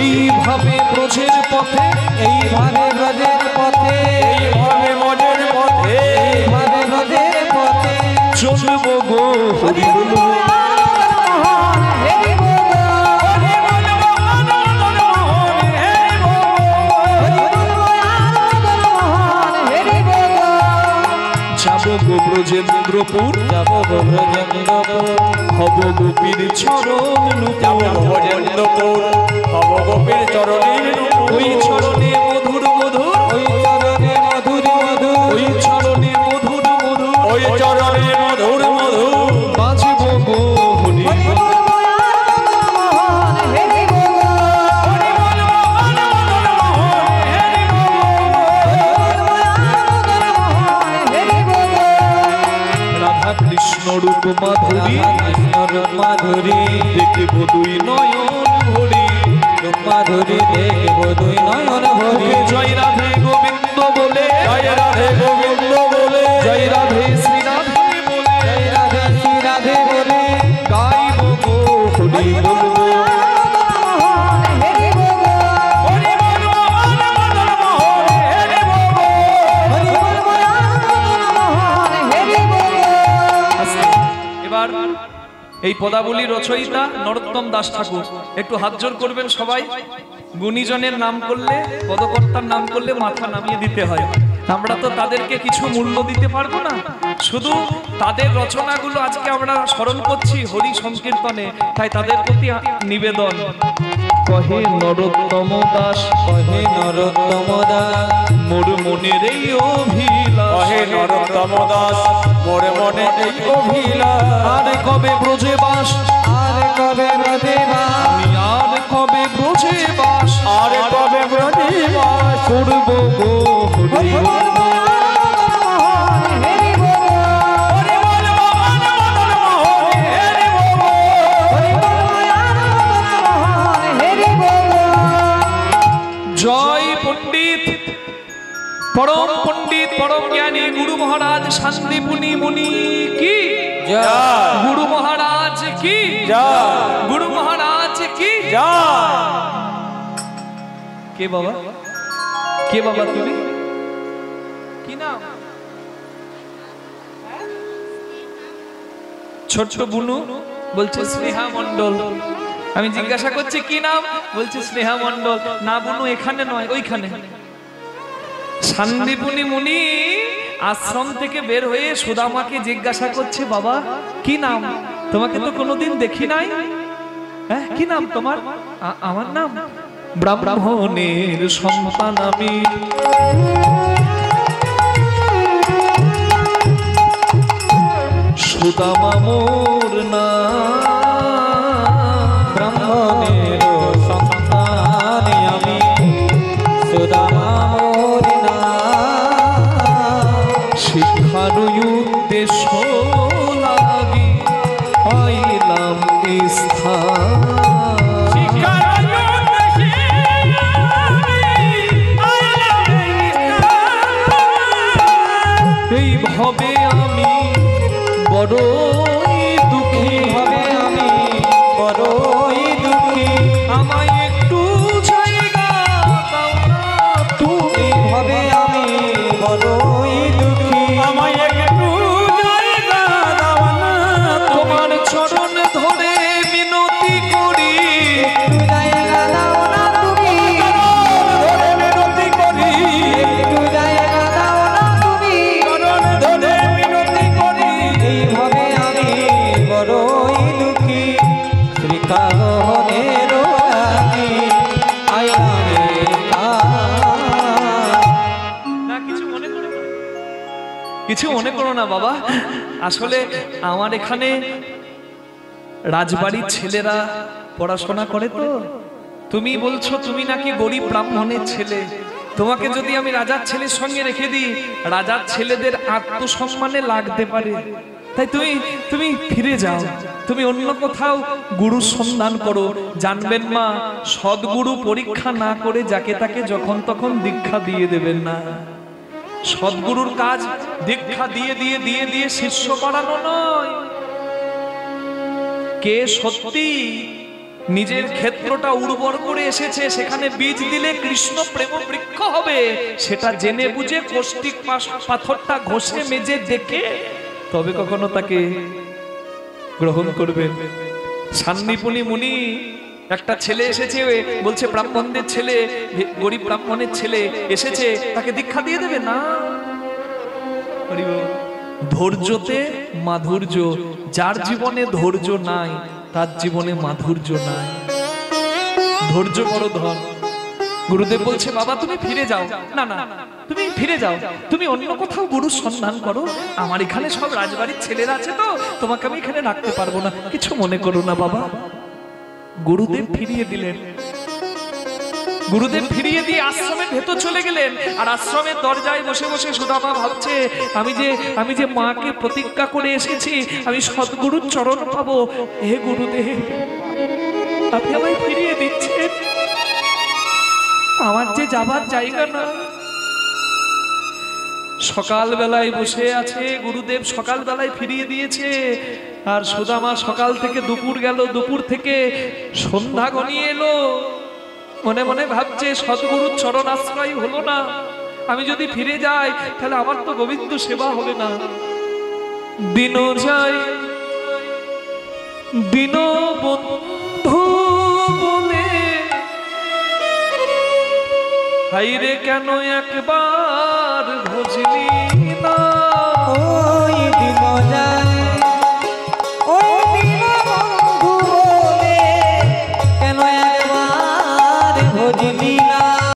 এইভাবে ব্রজের পথে, এইভাবে ব্রজের পথে, এইভাবে মনের পথে, এইভাবে ব্রজের পথে চলবো গো। হরি বলবো যাবো গো ব্রজেন্দ্রপুর, যাবো গো ব্রজেন্দ্রপুর, হব গোপীর চরণ যাব ব্রজেন্দ্রপুর, হব গোপীর চরণের ওই চরণে মধুর মধুর, ওই চরণে মধুর মধুর রূপ মাধুরী, কৃষ্ণ রূপ মাধুরী, দেখব দুই নয়ন ভরি, রূপ মাধুরী দেখব দুই নয়ন ভরি। জয় রাধে গোবিন্দ বলে, জয় রাধে গোবিন্দ বলে, জয় রাধে শ্রী রাধে বলে, জয় রাধে শ্রী রাধে বলে গাইব গো হরি বলবো। হরি বল মদন মোহন, হরি বল। এবার এই পদাবলী রচয়িতা নরোত্তম দাস ঠাকুর, একটু হাত জোর করবেন সবাই। গুণীজনের নাম করলে, পদকর্তার নাম করলে মাথা নামিয়ে দিতে হয়। আমরা তো তাদেরকে কিছু মূল্য দিতে পারবো না, শুধু তাদের রচনাগুলো আজকে আমরা স্মরণ করছি হরি সংকীর্তনে, তাই তাদের প্রতি নিবেদন। কহে নরোত্তম দাস, কহে নরোত্তম দাস, মোর মনের এই অভিলাষ, কহে নরোত্তম দাস, মোর মনে এই অভিলাষ। আর কবে ব্রজে বাস, আর কবে ব্রজে বাস, আমি আর কবে ব্রজে বাস, আর কবে ব্রজবাস করব গো হরি বলবো। হরি বল মদন মোহন, হরি বল। জয় পণ্ডিত, পরম পণ্ডিত, পরম জ্ঞানী গুরু মহারাজ শান্তিপুনি মুনি কি জয়। গুরু মহারাজ কি জয়। গুরু মহারাজ কি জয়। কে বাবা, কে বাবা তুমি, কি নাম? ছোট্ট বুনু বলছে স্নেহা মণ্ডল। আমি জিজ্ঞাসা করছি কি নাম, বলছে স্নেহা মণ্ডল। না বুনু এখানে নয়, ওইখানে। শান্তিপুনি মুনি আশ্রম থেকে বের হয়ে সুদামাকে জিজ্ঞাসা করছে, বাবা কি নাম, তোমাকে তো কোনোদিন দেখি নাই, হ্যাঁ কি নাম তোমার? আমার নাম ব্রাহ্মণের সন্তান আমি, সুদামা মোর নাম, ব্রাহ্মণের সন্তান আমি, সুদামা মোর নাম। শিক্ষার উদ্দেশ্য লাগি পাইলাম স্থান, এই ভবে আমি বড়ই দুঃখী, হবে আমি বড়ই দুঃখী, আমায় একটু জায়গা দাও না তুমি, হবে আমি বড়ই দুঃখী, আমায় একটু জায়গা দাও না তোমার চরণ ধরে মিনতি করি, একটু জায়গা দাও না তুমি, ধরে মিনতি করি, একটু জায়গা দাও না তুমি, চরণ ধরে মিনতি করি। এইভাবে আমি বড়ই দুঃখী, শ্রীকাগনের রানী আইলামে না কিছু মনে করো না, কিছু মনে করো না বাবা। আসলে আমার এখানে রাজবাড়ির ছেলেরা পড়াশোনা করে তো, তুমি বলছো তুমি নাকি গরিব ব্রাহ্মণের ছেলে, তোমাকে যদি আমি রাজার ছেলের সঙ্গে রেখে দিই, রাজার ছেলেদের আত্মসম্মানে লাগতে পারে, তাই তুমি ফিরে যাও, তুমি অন্য কোথাও গুরুর সন্ধান করো। জানবেন মা, সদ্গুরু পরীক্ষা না করে যাকে তাকে যখন তখন দীক্ষা দিয়ে দেবেন না। সদ্গুরুর কাজ দীক্ষা দিয়ে দিয়ে দিয়ে দিয়ে শিষ্য বাড়ানো নয়। কে সত্যি নিজের ক্ষেত্রটা উর্বর করে এসেছে, সেখানে বীজ দিলে কৃষ্ণ প্রেম বৃক্ষ হবে, সেটা জেনে বুঝে কষ্টিক পাথরটা ঘষে মেজে দেখে তবে কখনো তাকে গ্রহণ করবেন। শান্তিপুনি মুনি একটা ছেলে এসেছে, বলছে ব্রাহ্মণদের ছেলে, গরিব ব্রাহ্মণের ছেলে এসেছে, তাকে দীক্ষা দিয়ে দেবে না। ধৈর্যতে মাধুর্য, যার জীবনে ধৈর্য নাই তার জীবনে মাধুর্য নাই। ধৈর্য বড় ধন। গুরুদেব বলছে, বাবা তুমি ফিরে যাও। না না, তুমি ফিরে যাও, তুমি অন্য কোথাও গুরুর সন্ধান করো, আমার এখানে সব রাজবাড়ির ছেলেরা আছে তো, তোমাকে আমি এখানে রাখতে পারবো না, কিছু মনে করো না বাবা। গুরুদেব ফিরিয়ে দিলেন। গুরুদেব ফিরিয়ে দিয়ে আশ্রমের ভেতর চলে গেলেন। আর আশ্রমের দরজায় বসে বসে সুদামা ভাবছে, আমি যে মাকে প্রতিজ্ঞা করে এসেছি আমি সদ্গুরুর চরণ পাবো। হে গুরুদেব, আপনি আমায় ফিরিয়ে দিচ্ছেন, আমার যে যাবার জায়গা না। সকাল বেলায় বসে আছে গুরুদেব, সকাল বেলায় ফিরিয়ে দিয়েছে। আর সুদামা সকাল থেকে দুপুর গেল, দুপুর থেকে সন্ধ্যা ঘনিয়ে এলো। মনে মনে ভাবছে সদ্গুরুর চরণ আশ্রয় হলো না, আমি যদি ফিরে যাই তাহলে আমার তো গোবিন্দ সেবা হবে না। দিন যাই দিন বন্ধু বলে, হাইরে কেন একবার ভজলি